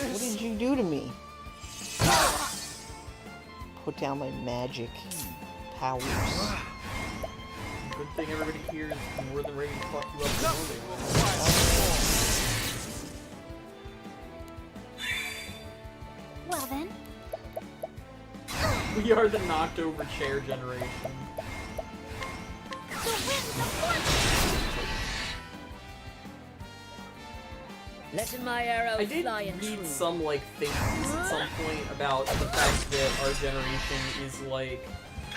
What did you do to me? Put down my magic powers. Good thing everybody here is more than ready to fuck you up before they win. Well then, We are the knocked over chair generation. the winds of fortune! Letting my arrow I did fly and read true. some, like, things at some point about the fact that our generation is, like,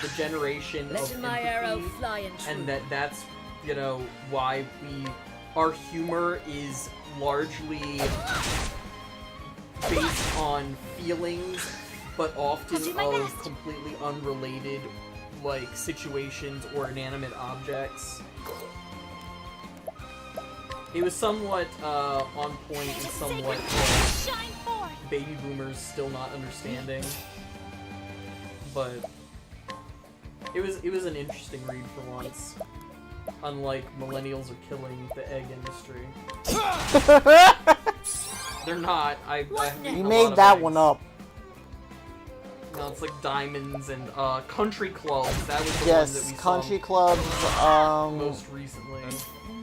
the generation of Letting my arrow empathy, fly and true. and that's, you know, why our humor is largely based on feelings, but often I'll do my of best. completely unrelated, like, situations or inanimate objects. It was somewhat on point and somewhat Shine forth! baby boomers still not understanding, but it was an interesting read for once. Unlike millennials are killing the egg industry. They're not. I You a lot made of that eggs. one up. No, it's like diamonds and country clubs. That was the one that Yes, we country saw clubs, most recently. An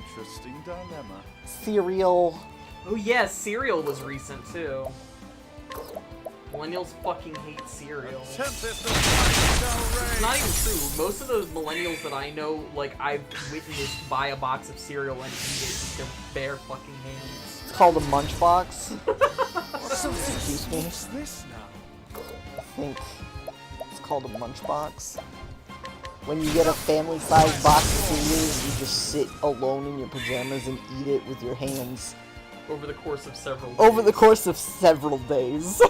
interesting dilemma. cereal. Oh yeah, cereal was recent too. Millennials fucking hate cereal. Tempest of light shall It's reign. not even true. Most of those millennials that I know, like, I've witnessed buy a box of cereal and eat it with their bare fucking hands. It's called a munchbox. Excuse me. What's this now? I think it's called a munchbox. When you get a family-sized box of cereal, you just sit alone in your pajamas and eat it with your hands Over the course of several over the days. course of several days.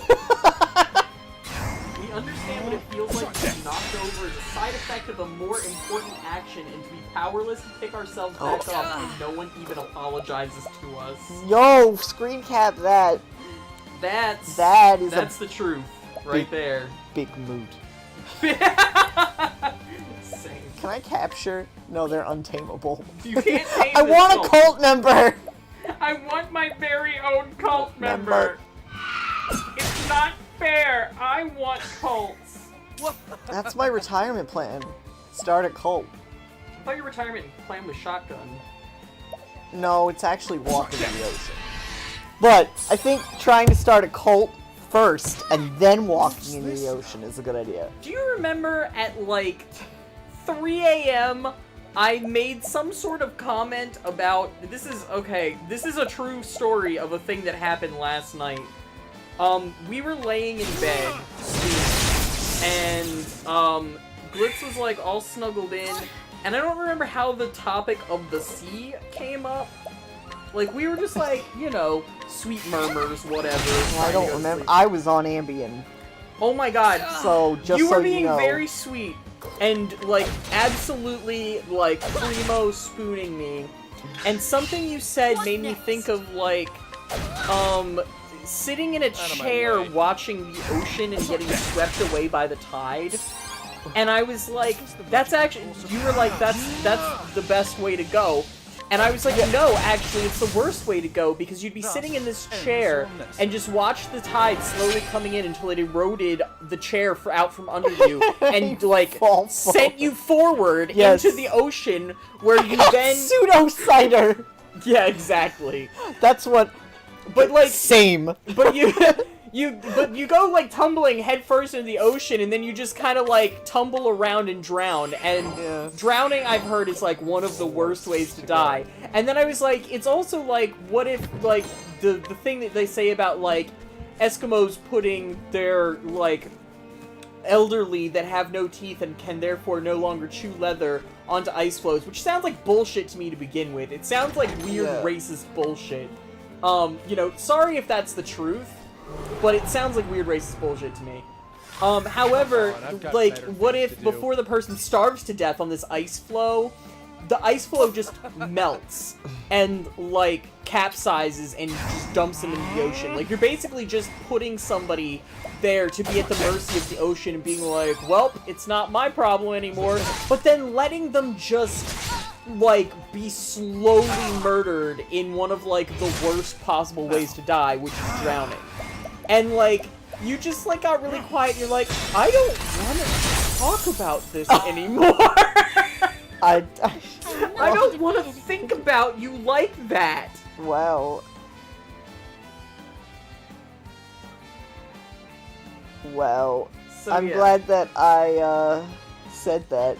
We understand what it feels like to be knocked over as a side effect of a more important action and to be powerless to pick ourselves back up and no one even apologizes to us. Yo, screen cap that. That is That's a the truth. Right there. big mood. Same. Can I capture? No, they're untamable. You can't tame I this want a cult. cult member! I want my very own cult member. Member. It's not fair. I want cults. That's my retirement plan. Start a cult. I thought your retirement plan was shotgun. No, it's actually walking in the ocean. But I think trying to start a cult first and then walking into the ocean is a good idea. Do you remember at like 3 a.m. I made some sort of comment about this is a true story of a thing that happened last night. We were laying in bed and Glitz was like all snuggled in, and I don't remember how the topic of the sea came up. Like we were just like, you know, sweet murmurs, whatever. I trying to don't go to remember. sleep. I was on Ambien. Oh my god. So just You so were being you know. very sweet and like absolutely like primo spooning me. And something you said made me think of like sitting in a of my chair way. watching the ocean and getting swept away by the tide. And I was like, that's actually, you were like, that's the best way to go. And I was like, no, actually, it's the worst way to go, because you'd be sitting in this chair and just watch the tide slowly coming in until it eroded the chair out from under you and, like, fall sent you forward Yes. into the ocean, where you then... Pseudo cider. Yeah, exactly. That's what. But, like... Same. But you go like tumbling headfirst into the ocean, and then you just kind of like tumble around and drown. And Yeah. drowning, I've heard, is like one of the worst ways to die. And then I was like, it's also like, what if like the thing that they say about like Eskimos putting their like elderly that have no teeth and can therefore no longer chew leather onto ice floes, which sounds like bullshit to me to begin with. It sounds like weird Yeah. racist bullshit. You know, sorry if that's the truth, but it sounds like weird racist bullshit to me. However, Come on, I've got like, better what things if to do. before the person starves to death on this ice floe, the ice floe just melts and, like, capsizes and just dumps them into the ocean? Like, you're basically just putting somebody there to be at the mercy of the ocean and being like, well, it's not my problem anymore, but then letting them just like, be slowly murdered in one of, like, the worst possible ways to die, which is drowning. And, like, you just, like, got really quiet, and you're like, I don't want to talk about this anymore. I don't want to think about you like that. Wow. Wow. So, I'm yeah. glad that I, said that.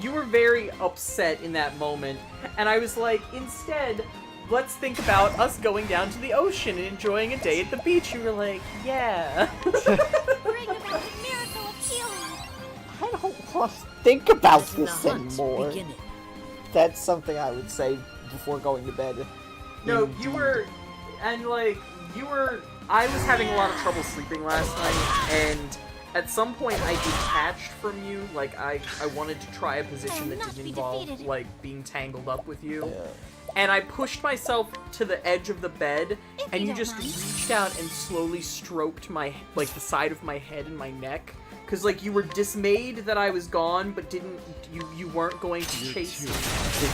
You were very upset in that moment, and I was like, instead, let's think about us going down to the ocean and enjoying a day at the beach. You were like, yeah. Bring about the miracle of healing. I don't want to think about Let the this hunt anymore. begin. That's something I would say before going to bed. No, you Indeed. were, and like, I was having a lot of trouble sleeping last night, and at some point I detached from you, like, I wanted to try a position that didn't involve, like, being tangled up with you. Yeah. And I pushed myself to the edge of the bed, If and you you don't just mind. reached out and slowly stroked my, like, the side of my head and my neck. Cause, like, you were dismayed that I was gone, but you weren't going to chase me.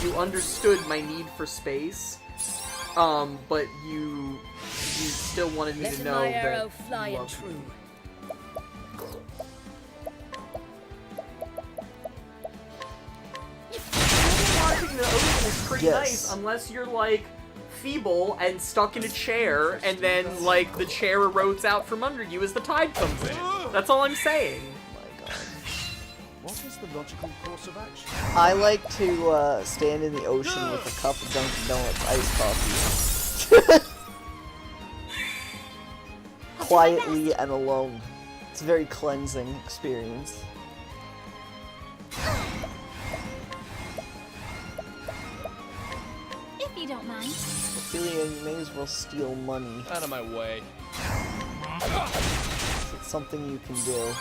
You understood my need for space, but you still wanted me to Letting know my that arrow fly you and loved me. true. Watching the ocean is pretty Yes. nice, unless you're, like, feeble and stuck in a chair, and then, like, the chair erodes out from under you as the tide comes in. That's all I'm saying. My God. What is the logical course of action? I like to stand in the ocean with a cup of Dunkin' Donuts iced coffee. Quietly and alone. It's a very cleansing experience. If you don't mind. Ophelia, you may as well steal money. Out of my way. It's something you can do.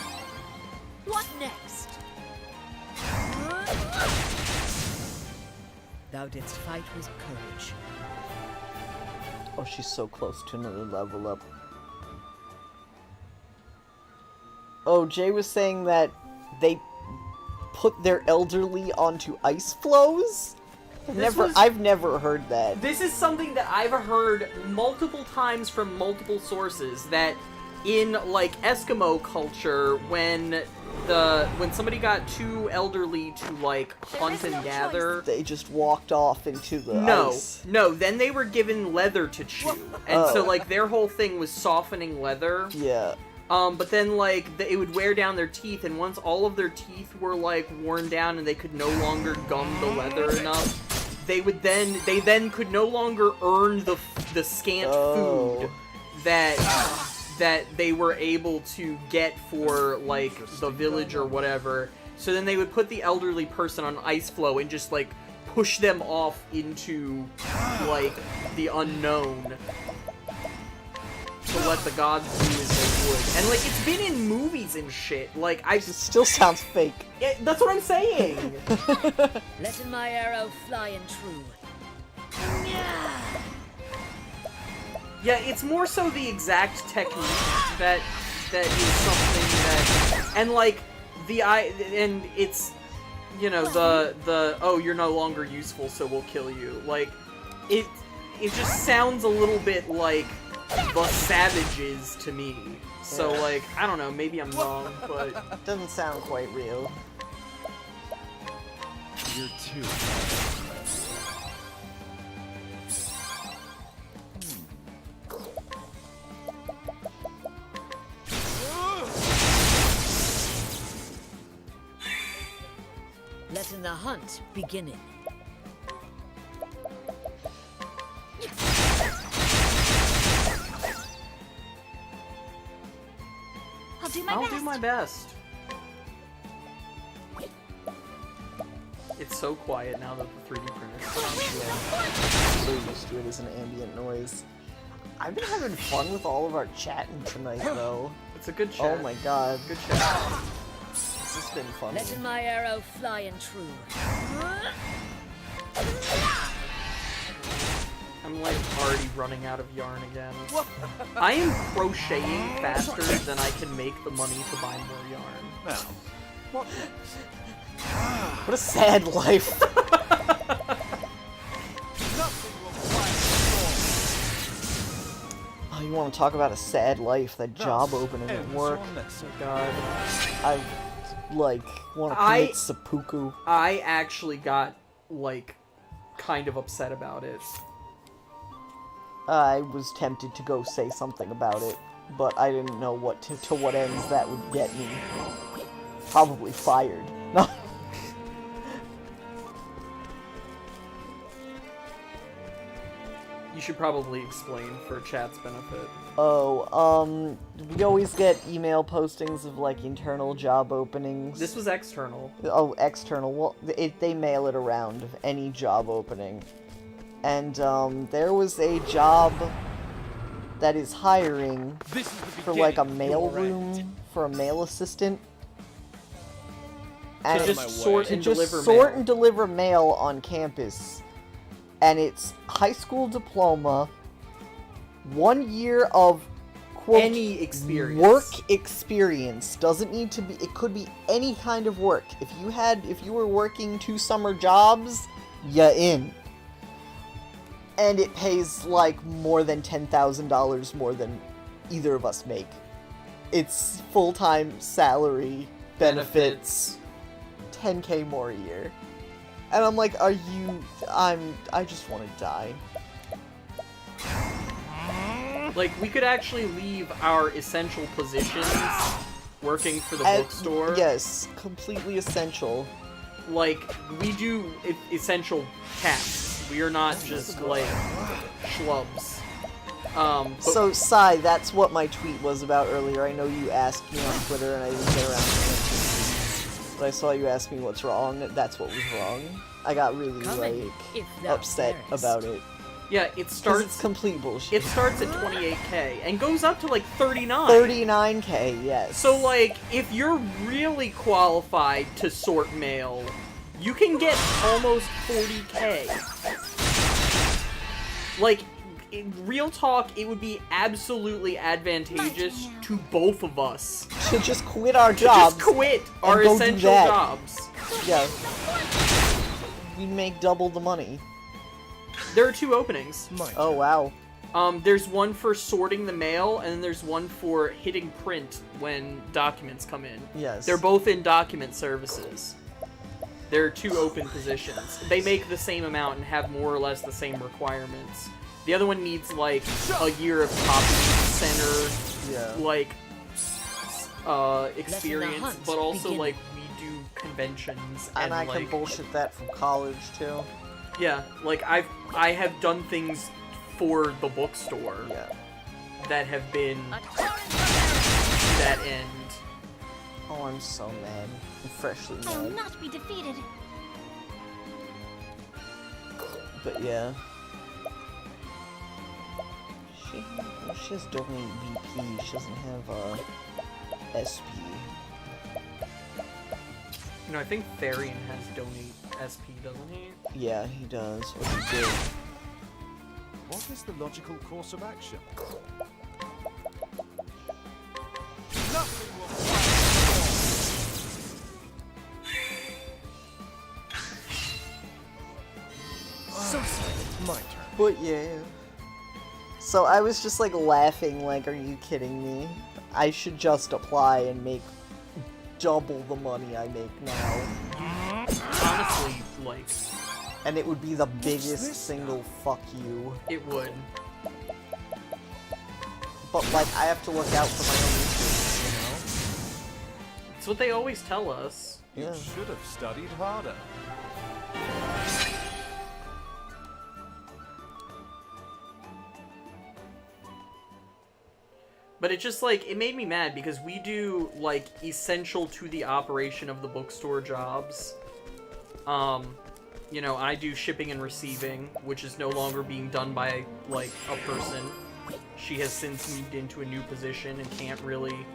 What next? Thou didst fight with courage. Oh, she's so close to another level up. Oh, Jay was saying that they put their elderly onto ice floes? I've never heard that. This is something that I've heard multiple times from multiple sources, that in, like, Eskimo culture, when somebody got too elderly to, like, hunt and gather... They just walked off into the ice. No, then they were given leather to chew. And so, like, their whole thing was softening leather. Yeah. But then, like, it would wear down their teeth, and once all of their teeth were, like, worn down and they could no longer gum the leather enough, they then could no longer earn the scant food that they were able to get for, like, the village or whatever. So then they would put the elderly person on ice floe and just, like, push them off into, like, the unknown to let the gods do as they would. And, like, it's been in movies and shit. Like, It still sounds fake. that's what I'm saying! Letting my arrow fly and true. Yeah, it's more so the exact technique that is something that, and like and it's, you know, the oh, you're no longer useful, so we'll kill you. Like, it just sounds a little bit like the Savages to me. So like, I don't know, maybe I'm wrong, but Doesn't sound quite real. You're too. Letting the hunt begin. I'll do my I'll best. do my best. It's so quiet now that the 3D printer's I'm so used to it as an ambient noise. I've been having fun with all of our chatting tonight, though. It's a good chat. Oh my god. Good chat. This has been fun. Letting my arrow fly and true. I'm like already running out of yarn again. I am crocheting faster than I can make the money to buy more yarn. Now, what? What a sad life. You want to talk about a sad life? That Thus job opening at ends work. your lesson. God. I, like, want to commit seppuku. I actually got, like, kind of upset about it. I was tempted to go say something about it, but I didn't know what to what ends that would get me. Probably fired. No. You should probably explain for chat's benefit. Oh, we always get email postings of, like, internal job openings. This was external. Oh, external. Well, they mail it around of any job opening. And, there was a job that is hiring This is the for, like, a beginning of your mail end. room for a mail assistant. To And just my way. sort to and just deliver sort mail. and deliver mail on campus. And it's high school diploma, 1 year of, quote, Any experience. work experience. Doesn't need to be, it could be any kind of work. If you were working 2 summer jobs, ya in. And it pays, like, more than $10,000 more than either of us make. It's full-time salary, benefits, 10K more a year. And I'm like, I just want to die. Like, we could actually leave our essential positions working for the And- bookstore. Yes, completely essential. Like, we do essential tasks. We are not just, like, schlubs. But So, Sai, that's what my tweet was about earlier. I know you asked me on Twitter and I didn't get around to it. But I saw you ask me what's wrong. That's what was wrong. I got really, Come in, like, if thou upset darest. about it. yeah, it 'Cause starts it's complete bullshit. it starts at 28K and goes up to, like, 39. 39K, yes. So, like, if you're really qualified to sort mail, you can get almost 40K. Like, in real talk, it would be absolutely advantageous to both of us to just quit our to jobs. just quit our go do essential that. jobs. Yeah. We'd make double the money. There are 2 openings. Oh, wow. There's one for sorting the mail, and then there's one for hitting print when documents come in. Yes. They're both in document services. There are 2 open positions. They make the same amount and have more or less the same requirements. The other one needs, like, a year of copy center, Yeah. like, experience, hunt but also, begin. like, we do conventions And I like, can bullshit that from college, too. yeah, like, I have done things for the bookstore Yeah. that have been to that end. Oh, I'm so mad. I'm freshly I will mad. not be defeated. But yeah. She has donate VP. She doesn't have SP. You know, I think Therian has donate SP, doesn't he? Yeah, he does. Or he did. What is the logical course of action? Nothing will My turn. But yeah. So I was just like laughing, like, are you kidding me? I should just apply and make double the money I make now. Honestly, like, And it would be the biggest single fuck you. it would. But like, I have to look out for my own interests, It's what they always tell us. you know? You should have studied harder. But it just, like, it made me mad because we do, like, essential to the operation of the bookstore jobs. You know, I do shipping and receiving, which is no longer being done by, like, a person. She has since moved into a new position and can't really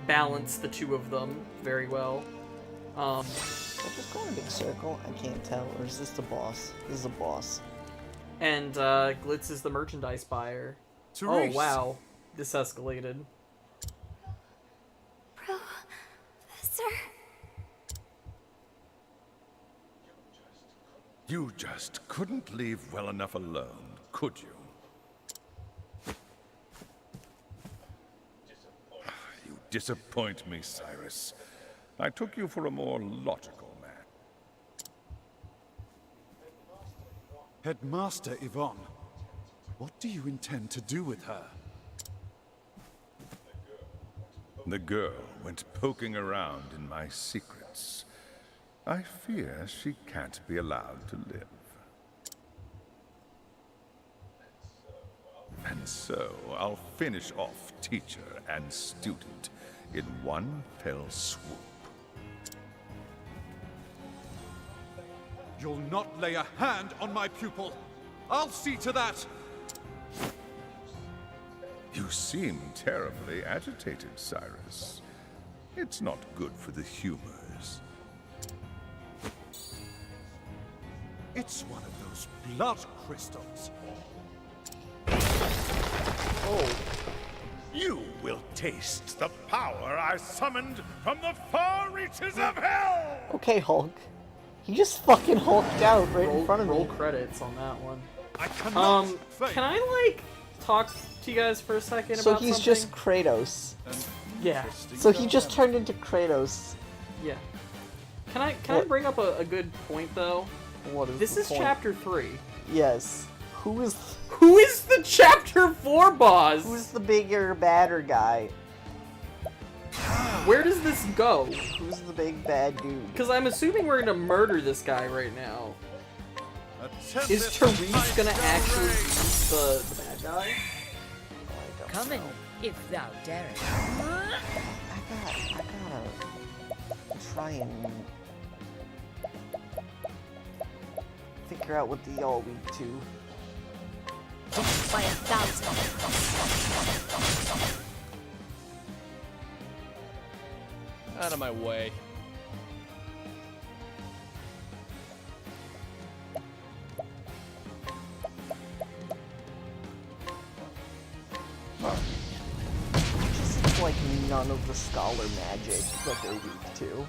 balance the 2 of them very well. Did I just go in a big circle? I can't tell. Or is this the boss? This is the boss. And, Glitz is the merchandise buyer. Oh, Therese. wow. This escalated. Professor. You just couldn't leave well enough alone, could you? disappoint me, Cyrus. I took you for a more logical man. Headmaster Yvonne, what do you intend to do with her? The girl went poking around in my secrets. I fear she can't be allowed to live. And so I'll finish off teacher and student in one fell swoop. You'll not lay a hand on my pupil. I'll see to that. You seem terribly agitated, Cyrus. It's not good for the humors. It's one of those blood crystals. Oh. You will taste the power I summoned from the far reaches of hell! Okay, Hulk. He just fucking hulked out right in front of roll me. credits on that one. I cannot fail. Can I like talk to you guys for a second So about he's something? just Kratos. Yeah. So he just turned into Kratos. Yeah. Can I What? bring up a good point though? What is This the is point? chapter 3. Yes. Who is the chapter 4 boss? Who's the bigger, badder guy? Where does this go? Who's the big bad dude? Because I'm assuming we're gonna murder this guy right now. Attempt Is this Therese gonna my actually fury. be the bad guy? I don't Come in, know. if thou darest. I gotta try and figure out what the all week to. By 1,000. Out of my way. Just like none of the scholar magic that they're weak to.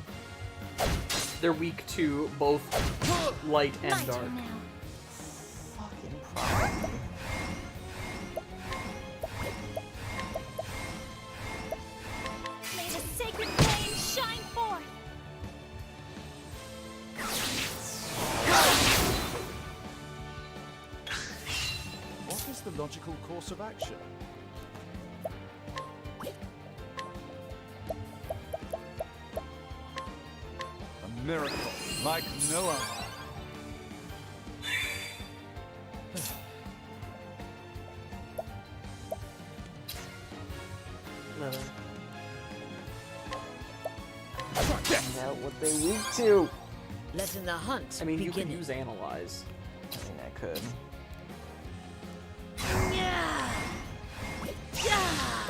They're weak to both light and My dark. turn now. Fucking probably. May the sacred flame shine forth. What is the logical course of action? A miracle like no other. Find out what they weak to. Letting the hunt I mean, you could begin. use analyze. I mean, I could. Yeah. Yeah.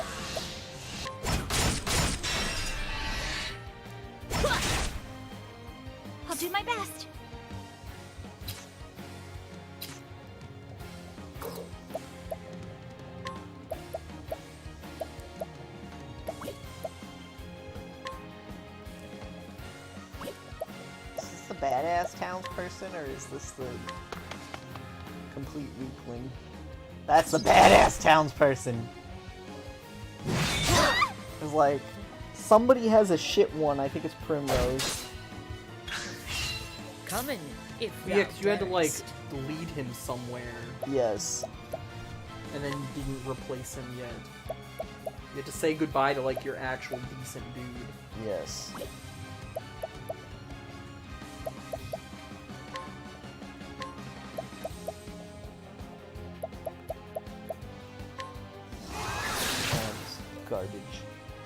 I'll do my best. Is this the badass townsperson, or is this the complete weakling? That's the badass townsperson! It's like, somebody has a shit one, I think it's Primrose. Come in, if thou Yeah, 'cause you had to like darest. lead him somewhere, Yes. and then you didn't replace him yet. You had to say goodbye to like your actual decent dude. Yes. That's garbage.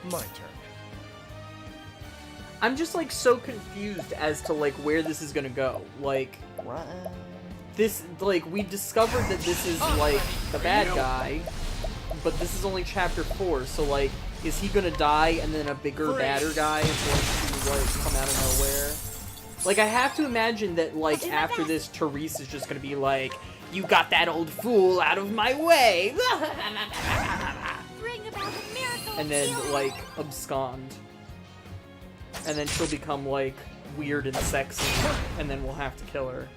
My turn. I'm just like so confused as to like where this is gonna go. Like Right. this, like we discovered that this is like the bad guy, but this is only chapter 4. So like, is he gonna die and then a bigger, badder guy is going to like come out of nowhere? Like I have to imagine that like after this, Therese is just gonna be like, "You got that old fool out of my way," Bring about a miracle. and then healing. like abscond. And then she'll become like weird and sexy, and then we'll have to kill her.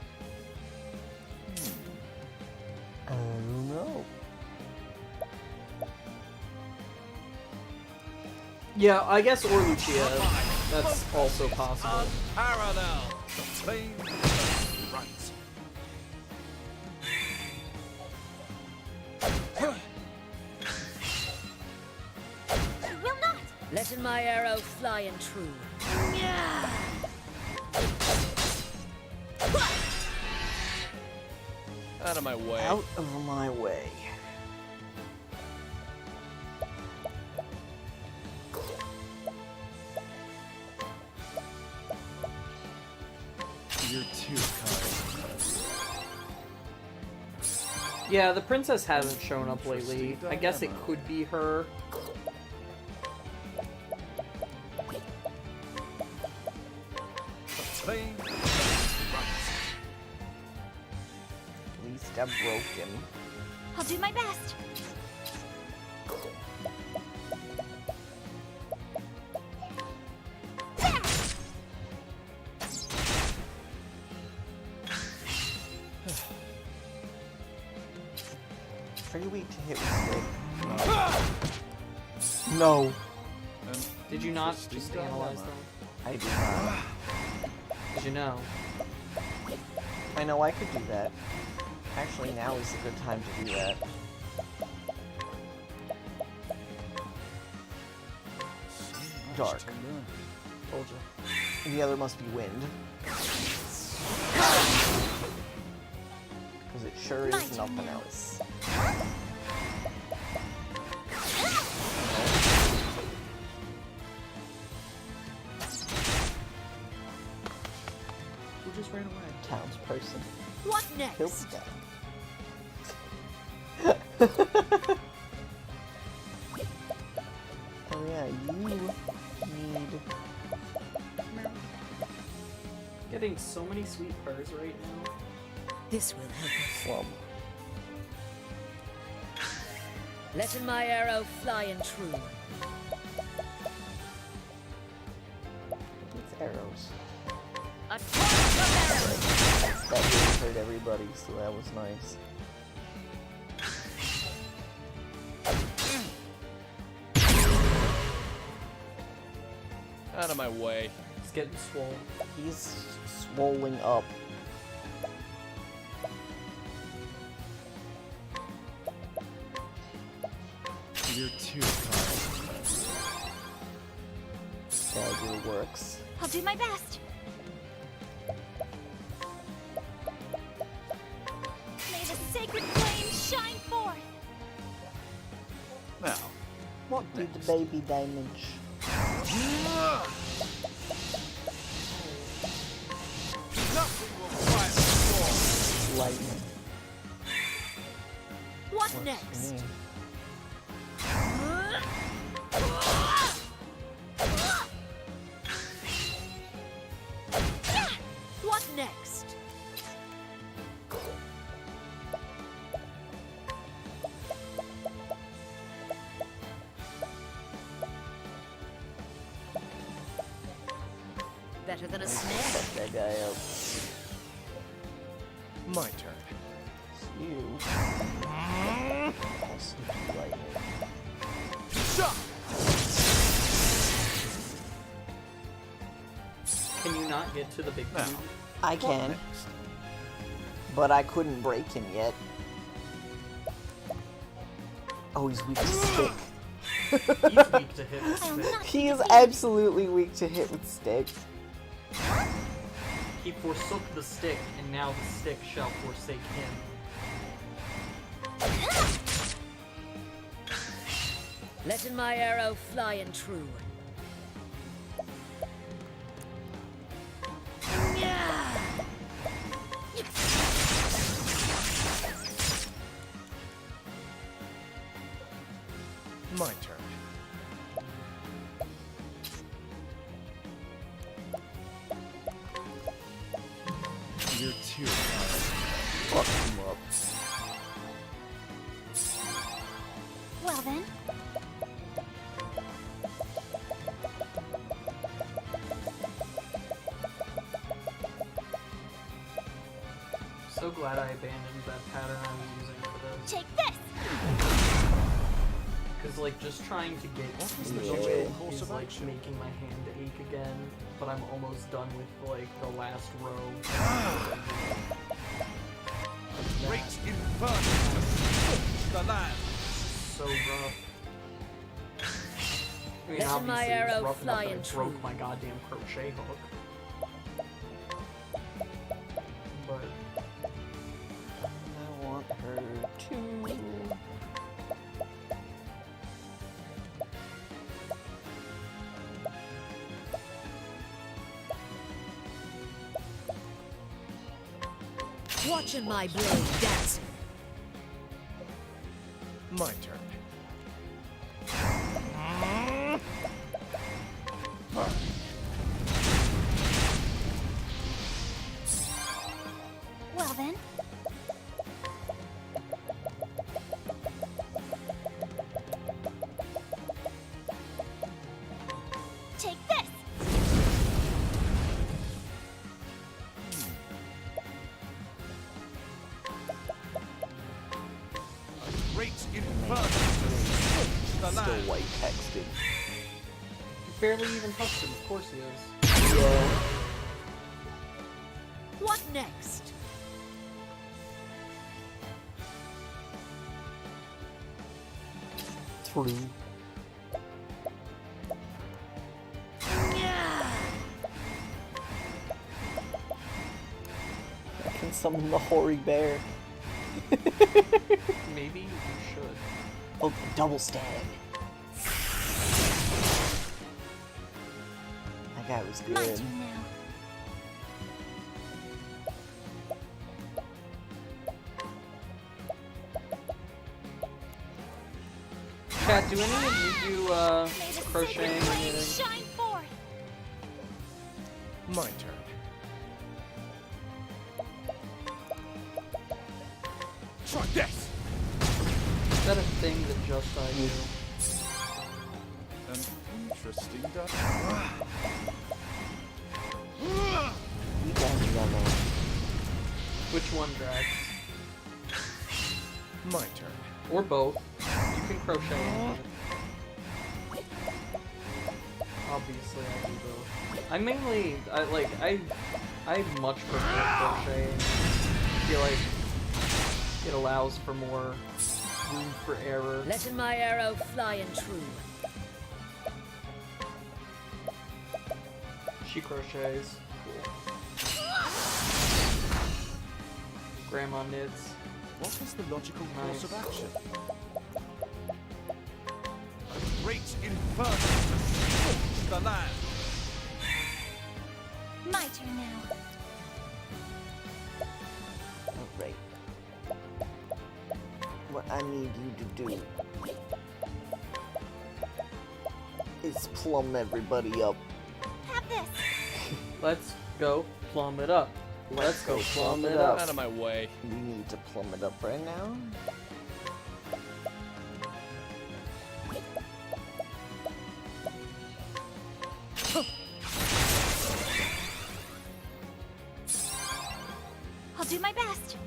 I don't know. Yeah, I guess, or Lucia. That's also possible. Unparalleled. The flame runs. You will not! Letting my arrow fly and true. Yeah. Out of my way. Out of my way. You're too kind. Yeah, the princess hasn't shown up lately. I guess it could be her. The flame runs. At least I'm broken. I'll do my best. Are you weak to hit with stick? No. Did you not just analyze them? I do not. Did you know? I know I could do that. Actually, now is a good time to do that. Dark. Told you. And the other must be wind. Because it sure is nothing else. Who just ran away? Townsperson. What Kill next? the guy. Oh yeah, you need... Getting so many sweet purrs right now. This will help us. Slum. Letting my arrow fly and true. It's arrows. A torrent of arrows. That really hurt everybody, so that was nice. Out of my way. It's getting swollen. He's swollen up. You're too kind. Dagger works. I'll do my best. May the sacred flame shine forth. Now, what Did next? the baby damage. Nothing will quiet the storm. Lightning. What Works next? for me. What next? Better than a snare. Fuck that guy up. My turn. It's you. Also do lightning. Can you not get to the big Now. dude? I can, but I couldn't break him yet. Oh, he's weak to stick. He's weak to hit with I will stick. not He be is defeated. absolutely weak to hit with stick. He forsook the stick, and now the stick shall forsake him. Letting my arrow fly and true. My turn. You're too kind. Fuck him up. Well then, So glad I abandoned that pattern I was using for this. take this! Because, like, just trying to get is the to logical it course is, of like, action? making my hand ache again. But I'm almost done with, like, the last row. Great inferno! The land! So rough. I mean, Let obviously, my it was arrow rough fly enough that and it broke true. my goddamn crochet hook. But I want her to. Watching my blade dance. My turn. Well then. Take this! Great inferno! The Still land! white texted. he barely even touched him. Of course he is. Yeah. What next? True. I can summon the hoary bear. Maybe you should. Oh, double stab. That guy was My good. turn now. Chat, do any of you do May the crocheting sacred or flame anything? shine forth! My turn. Try this! Is that a thing that just I do? An interesting You got me, Yellow. Which one, Drax? My turn. Or both. You can crochet in it. Obviously, I do both. I mainly, I much prefer crocheting. I feel like it allows for more room for error. Letting my arrow fly and true. She crochets. Cool. Grandma knits. What is the logical course of Nice. action? A great inferno to scorch the land! My turn now. Alright. What I need you to do is plumb everybody up. Have this! Let's go plumb it up. Let's go plumb it up. Out of my way. We need to plumb it up right now. I'll do my best.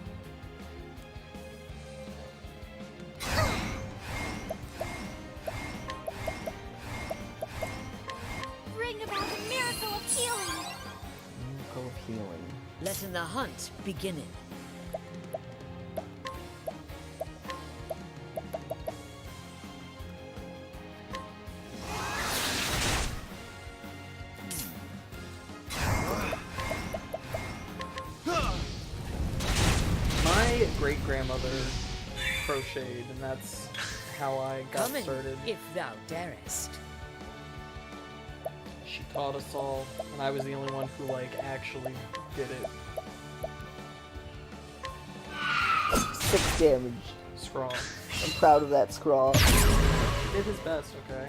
Bring about a miracle of healing. Miracle of healing. Letting the hunt beginning. My great grandmother crocheted, and that's how I got Coming, started. if thou darest. She taught us all, and I was the only one who like actually did it. 6 damage. Scrawl. I'm proud of that scrawl. He did his best, okay?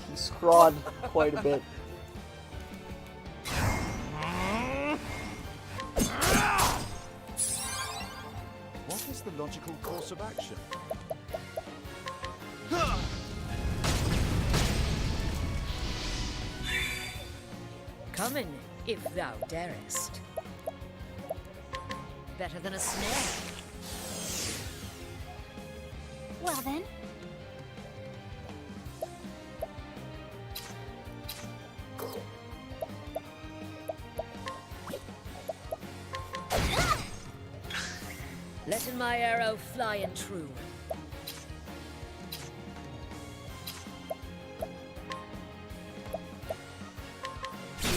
He scrawled quite a bit. What is the logical course of action? Coming, if thou darest. Better than a snare. Well then. Letting my arrow flying true.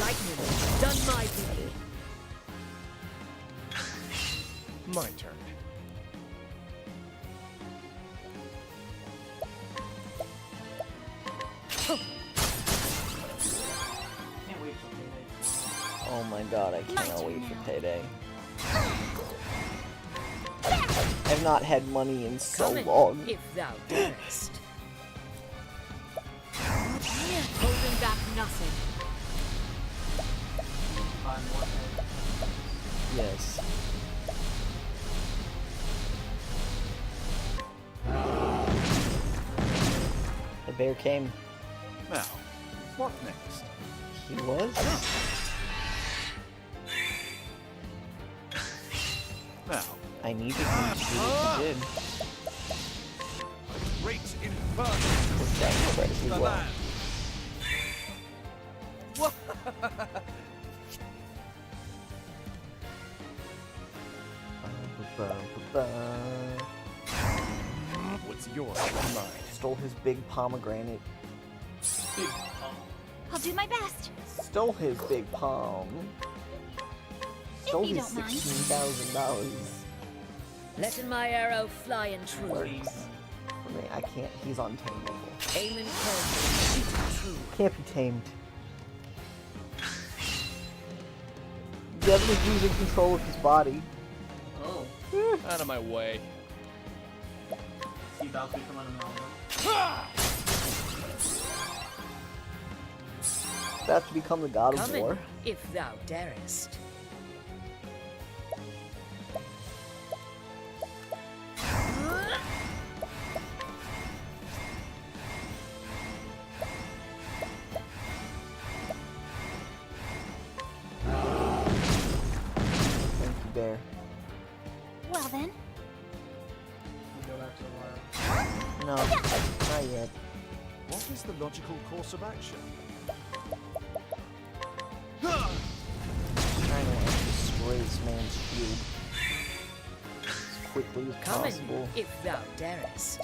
Lightning, done my bidding. My turn. Can't wait for payday. Oh my god, I cannot wait for payday. I've not had money in so Come in, long. if thou darest. Holding back nothing. Buy more payday. Yes. The bear came. Now, what next? He was? Now, I needed him to do what he did. great inferno. Worked out incredibly The well. land. What's yours is mine. Stole his big pomegranate. Big pump. I'll do my best. Stole his big palm. Stole you his don't mind. $16,000. Letting my arrow flying true. Please. I mean, I can't. He's untamable. Aiming carefully, shooting true. Can't be tamed. Definitely losing control of his body. Oh. Out of my way. Is he about to become an amalgam? About to become the god of Come war. in, if thou darest. Thank you, bear. Well then, We go back to the wild. No, not yet. What is the logical course of action? Trying to destroy this man's shield as quickly as Come in, possible. if thou darest.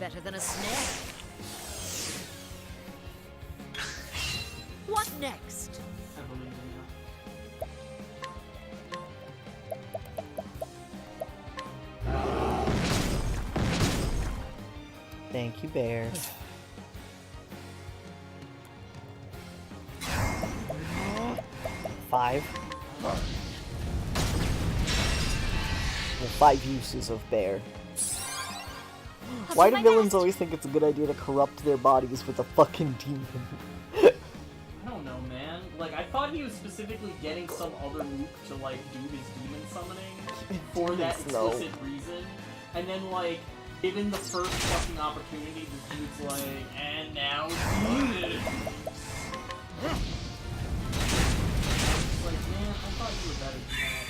Better than a snare. What next? I believe in you. Thank you, bear. Five. Well, 5 uses of bear. I'll Why do do my villains best. always think it's a good idea to corrupt their bodies with a fucking demon? I don't know, man. Like, I thought he was specifically getting some other mook to, like, do his demon summoning for that Demons, explicit reason. And then, like, given the first fucking opportunity, this dude's like, and now demons! It's like, man, I thought you were better than that.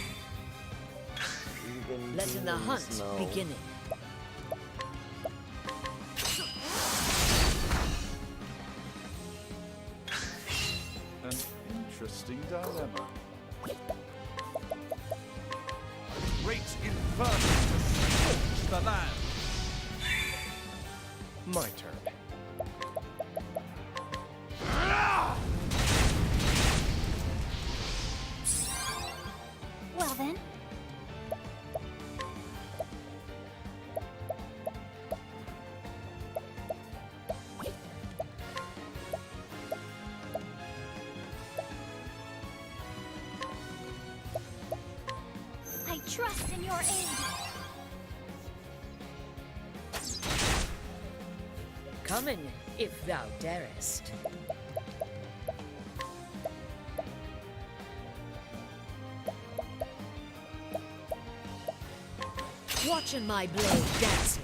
Even Letting the hunt demons know. beginning. An interesting dilemma. Great inferno to scorch the land. My turn. well then, I trust in your aid. Come in, if thou darest. Watching my blade dancing.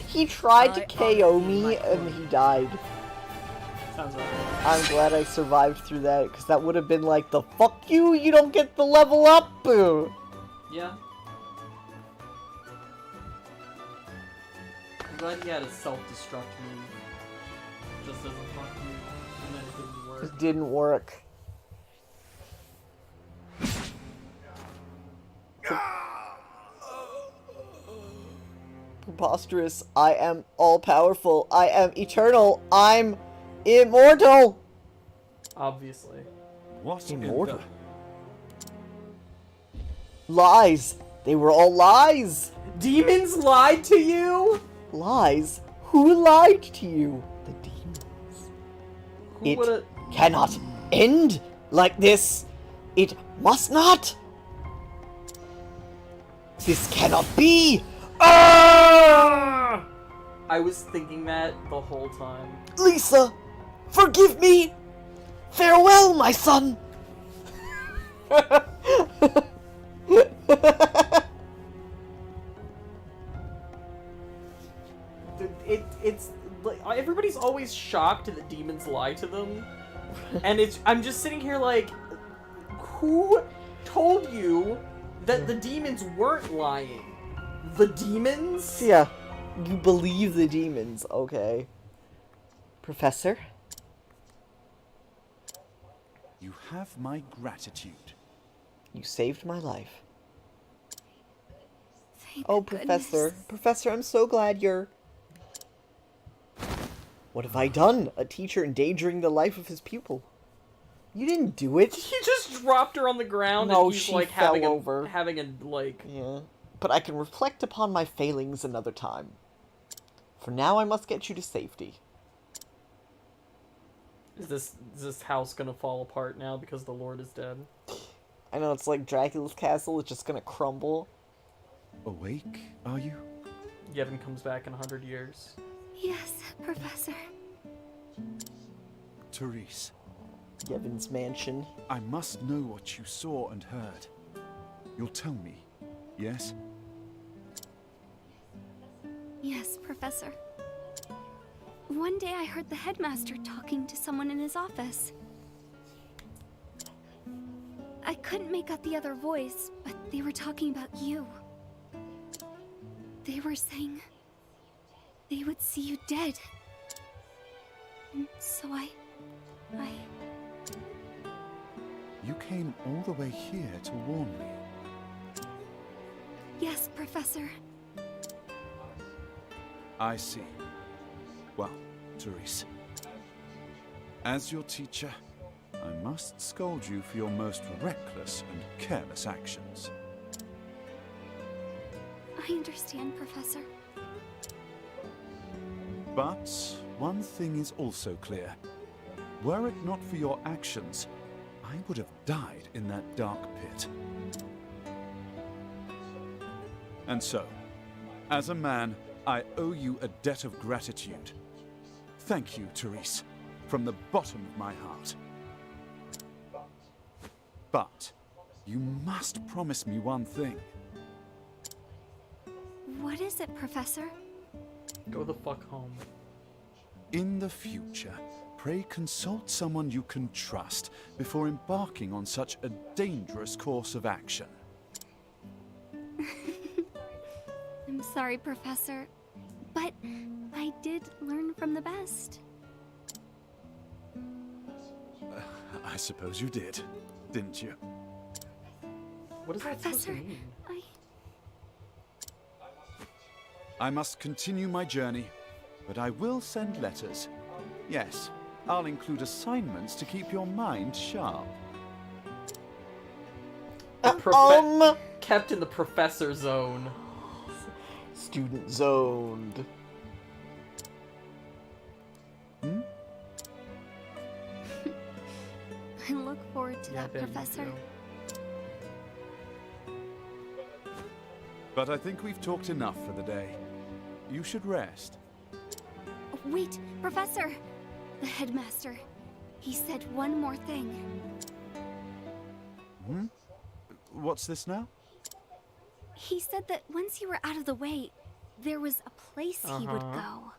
He tried to I KO honor me my and he died. Sounds right. I'm glad I survived through that, because that would have been like the fuck you, you don't get the level up! Yeah. glad he had a self-destruct move. Just as a fuck move, and then it didn't work. It didn't work. Preposterous. I am all-powerful. I am eternal. I'm immortal. Obviously. What Immortal. in Lies. They were all lies. Demons lied to you? Lies? Who lied to you? The demons. Who It would've... cannot end like this. It must not. This cannot be. Ah! I was thinking that the whole time. Lisa, forgive me. Farewell, my son. It's like everybody's always shocked that demons lie to them, and I'm just sitting here like, who told you that the demons weren't lying? The demons? Yeah, you believe the demons, okay. Professor? You have my gratitude. You saved my life. Thank Oh, goodness. Professor. Professor, I'm so glad you're... What have I done? A teacher endangering the life of his pupil. You didn't do it. He just dropped her on the ground No, and he's she like fell having over. like Yeah. But I can reflect upon my failings another time. For now, I must get you to safety. is this house gonna fall apart now because the Lord is dead? I know it's like Dracula's castle, it's just gonna crumble. Awake, are you? Yevon comes back in 100 years. Yes, Professor. Therese, Yevon's mansion. I must know what you saw and heard. You'll tell me, yes? Yes, Professor. One day I heard the headmaster talking to someone in his office. I couldn't make out the other voice, but they were talking about you. They were saying they would see you dead. And so I... You came all the way here to warn me. Yes, Professor. I see. Well, Therese, as your teacher, I must scold you for your most reckless and careless actions. I understand, Professor. But one thing is also clear. Were it not for your actions, I would have died in that dark pit. And so, as a man, I owe you a debt of gratitude. Thank you, Therese, from the bottom of my heart. But you must promise me one thing. What is it, Professor? Go the fuck home. In the future, pray consult someone you can trust before embarking on such a dangerous course of action. I'm sorry, Professor, but I did learn from the best. I suppose you did, didn't you? What is that supposed to Professor, mean? I must continue my journey, but I will send letters. Yes, I'll include assignments to keep your mind sharp. Kept in the professor zone. Student zoned. Hmm? I look forward to Yeah, I that, bet you Professor. do. But I think we've talked enough for the day. You should rest. Wait, Professor! The headmaster. He said one more thing. Hmm? What's this now? He said that once you were out of the way, there was a place he would go.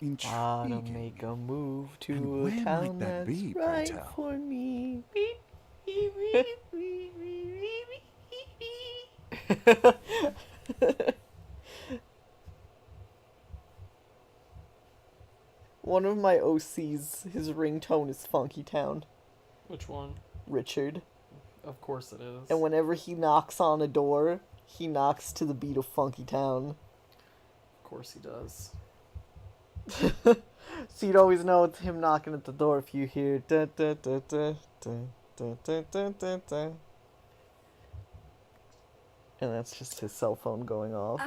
Gotta Intriguing. make a move to And a where might town that that's be, pray right tell? for me. One of my OCs, his ringtone is Funky Town. Which one? Richard. Of course it is. And whenever he knocks on a door, he knocks to the beat of Funky Town. Of course he does. So you'd always know it's him knocking at the door if you hear da da da da da da da da da da. And that's just his cell phone going off.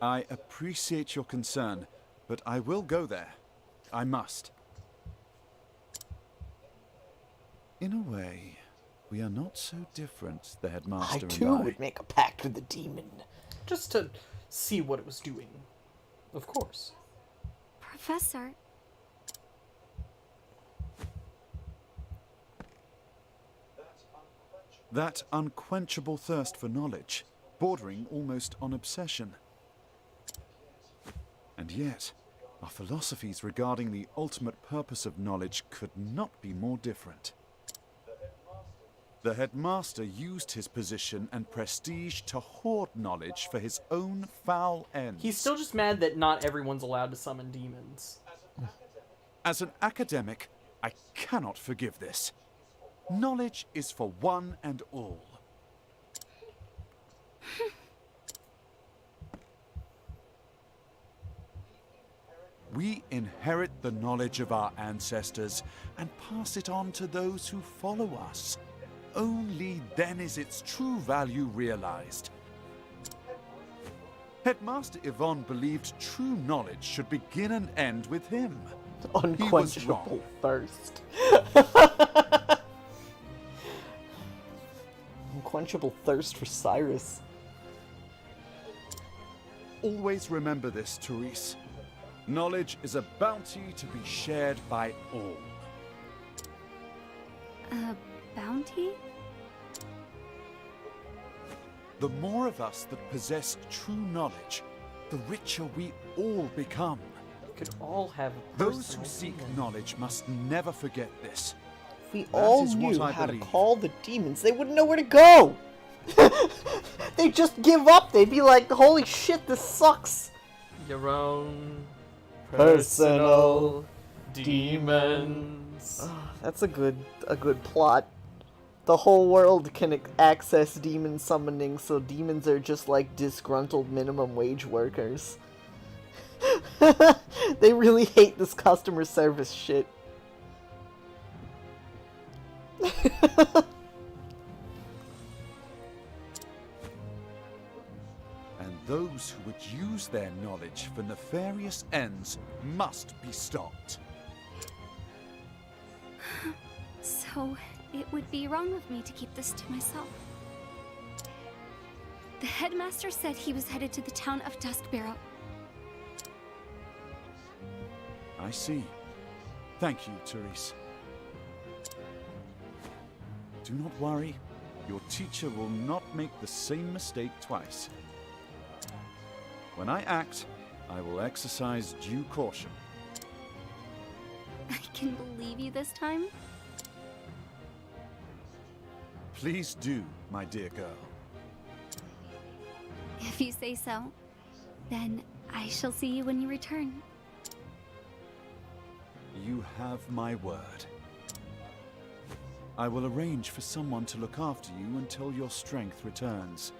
I appreciate your concern, but I will go there. I must. In a way, we are not so different, the I headmaster and too would make a pact with the demon. Just to see what it was doing. Of course. Professor, That unquenchable thirst for knowledge, bordering almost on obsession. And yet, our philosophies regarding the ultimate purpose of knowledge could not be more different. The headmaster used his position and prestige to hoard knowledge for his own foul ends. He's still just mad that not everyone's allowed to summon demons. As an academic, I cannot forgive this. Knowledge is for one and all. We inherit the knowledge of our ancestors and pass it on to those who follow us. Only then is its true value realized. Headmaster Yvonne believed true knowledge should begin and end with him. Unquenchable thirst. Unquenchable thirst for Cyrus. Always remember this, Therese. Knowledge is a bounty to be shared by all. a bounty? The more of us that possess true knowledge, the richer we all become. We could all have a Those personal who seek demon. knowledge must never forget this. If we That all is knew what I how to believe. call the demons, they wouldn't know where to go. They'd just give up. They'd be like, holy shit, this sucks. Your own Personal demons. That's a good plot. The whole world can access demon summoning, so demons are just like disgruntled minimum wage workers. They really hate this customer service shit. And those who would use their knowledge for nefarious ends must be stopped. So, it would be wrong of me to keep this to myself. The headmaster said he was headed to the town of Duskbarrow. I see. Thank you, Therese. Do not worry. Your teacher will not make the same mistake twice. When I act, I will exercise due caution. I can believe you this time? Please do, my dear girl. If you say so, then I shall see you when you return. You have my word. I will arrange for someone to look after you until your strength returns.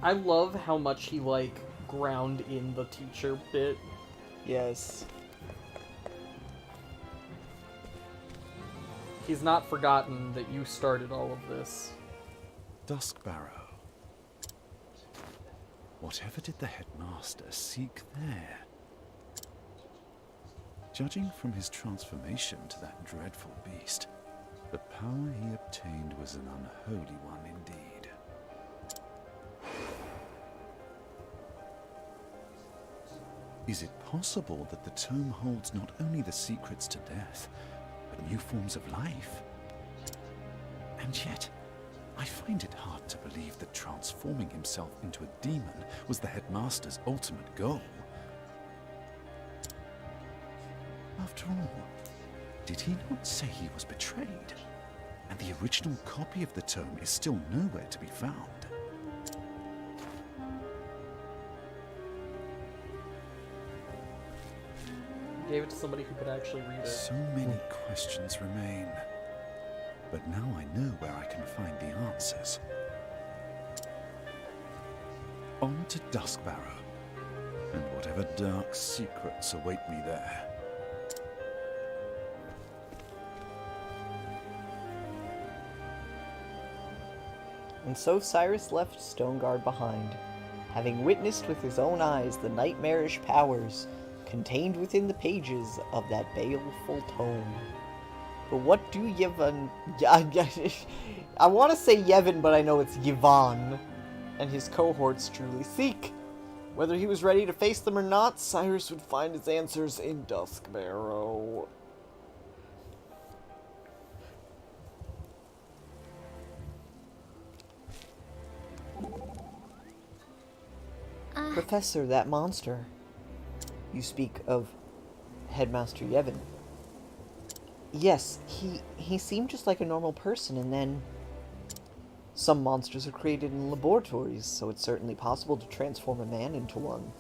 I love how much he, like, ground in the teacher bit. Yes. He's not forgotten that you started all of this. Duskbarrow. Whatever did the headmaster seek there? Judging from his transformation to that dreadful beast, the power he obtained was an unholy one indeed. Is it possible that the tome holds not only the secrets to death, but new forms of life? And yet, I find it hard to believe that transforming himself into a demon was the headmaster's ultimate goal. After all, Did he not say he was betrayed? And the original copy of the tome is still nowhere to be found. Gave it to somebody who could actually read it. So many questions remain. But now I know where I can find the answers. On to Duskbarrow, and whatever dark secrets await me there. And so Cyrus left Stoneguard behind, having witnessed with his own eyes the nightmarish powers contained within the pages of that baleful tome. But what do Yevon... I want to say Yevon, but I know it's Yvonne and his cohorts truly seek? Whether he was ready to face them or not, Cyrus would find his answers in Duskbarrow. Professor, that monster. You speak of Headmaster Yevon. Yes, he seemed just like a normal person, and then... Some monsters are created in laboratories, so it's certainly possible to transform a man into one.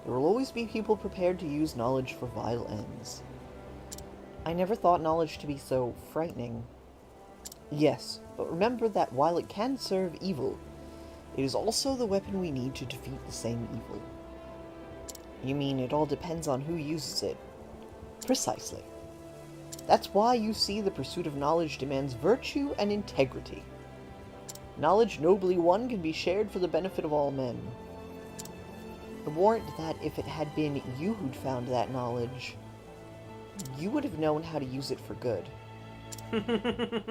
There will always be people prepared to use knowledge for vile ends. I never thought knowledge to be so frightening. Yes, but remember that while it can serve evil, it is also the weapon we need to defeat the same evil. You mean it all depends on who uses it? Precisely. That's why you see the pursuit of knowledge demands virtue and integrity. Knowledge nobly won can be shared for the benefit of all men. I warrant that if it had been you who'd found that knowledge, you would have known how to use it for good.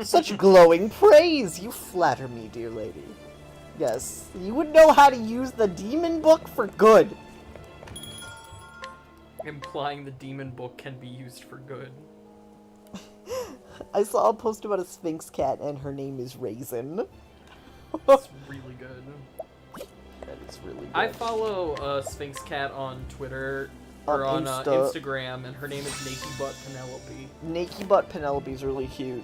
Such glowing praise! You flatter me, dear lady. Yes, you would know how to use the demon book for good. Implying the demon book can be used for good. I saw a post about a Sphinx cat and her name is Raisin. It's really good. That is really good. I follow Sphinx Cat on Twitter, or on Instagram, and her name is Naked Butt Penelope. Naked Butt Penelope is really cute.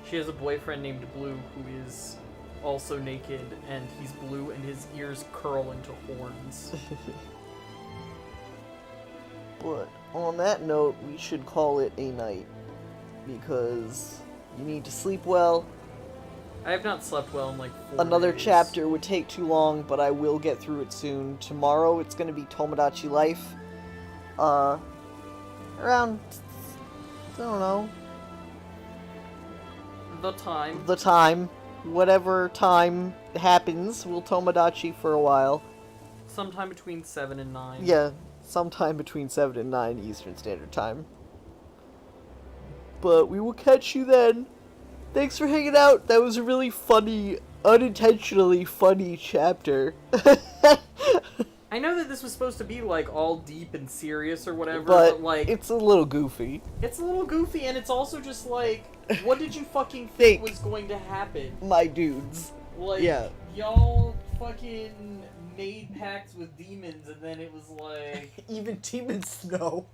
She has a boyfriend named Blue who is also naked, and he's blue and his ears curl into horns. But on that note, we should call it a night, because you need to sleep well. I have not slept well in like 4 Another days. chapter would take too long, but I will get through it soon. Tomorrow it's going to be Tomodachi Life. Around, I don't know, The time. whatever time happens, we'll Tomodachi for a while. Sometime between 7 and 9. Yeah, sometime between 7 and 9 Eastern Standard Time. But we will catch you then. Thanks for hanging out. That was a really funny, unintentionally funny chapter. I know that this was supposed to be like all deep and serious or whatever, but like it's a little goofy. it's a little goofy, and it's also just like, what did you fucking think was going to happen? My dudes. Like, Yeah. y'all fucking made pacts with demons, and then it was like, Even demons know.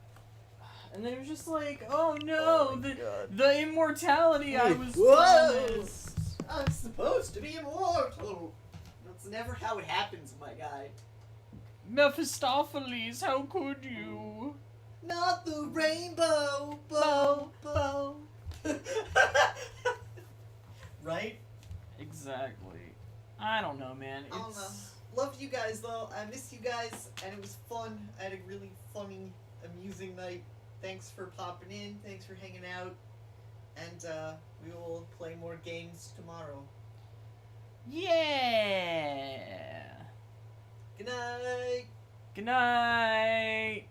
and then it was just like, oh no, Oh my God. the immortality I was Whoa! promised. I'm supposed to be immortal. That's never how it happens, my guy. Mephistopheles, how could you? Not the rainbow, bow, bow. Right? Exactly. I don't know, man. I don't know. Loved you guys though. I missed you guys, and it was fun. I had a really funny, amusing night. Thanks for popping in. Thanks for hanging out. And we will play more games tomorrow. Yeah. Good night. Good night.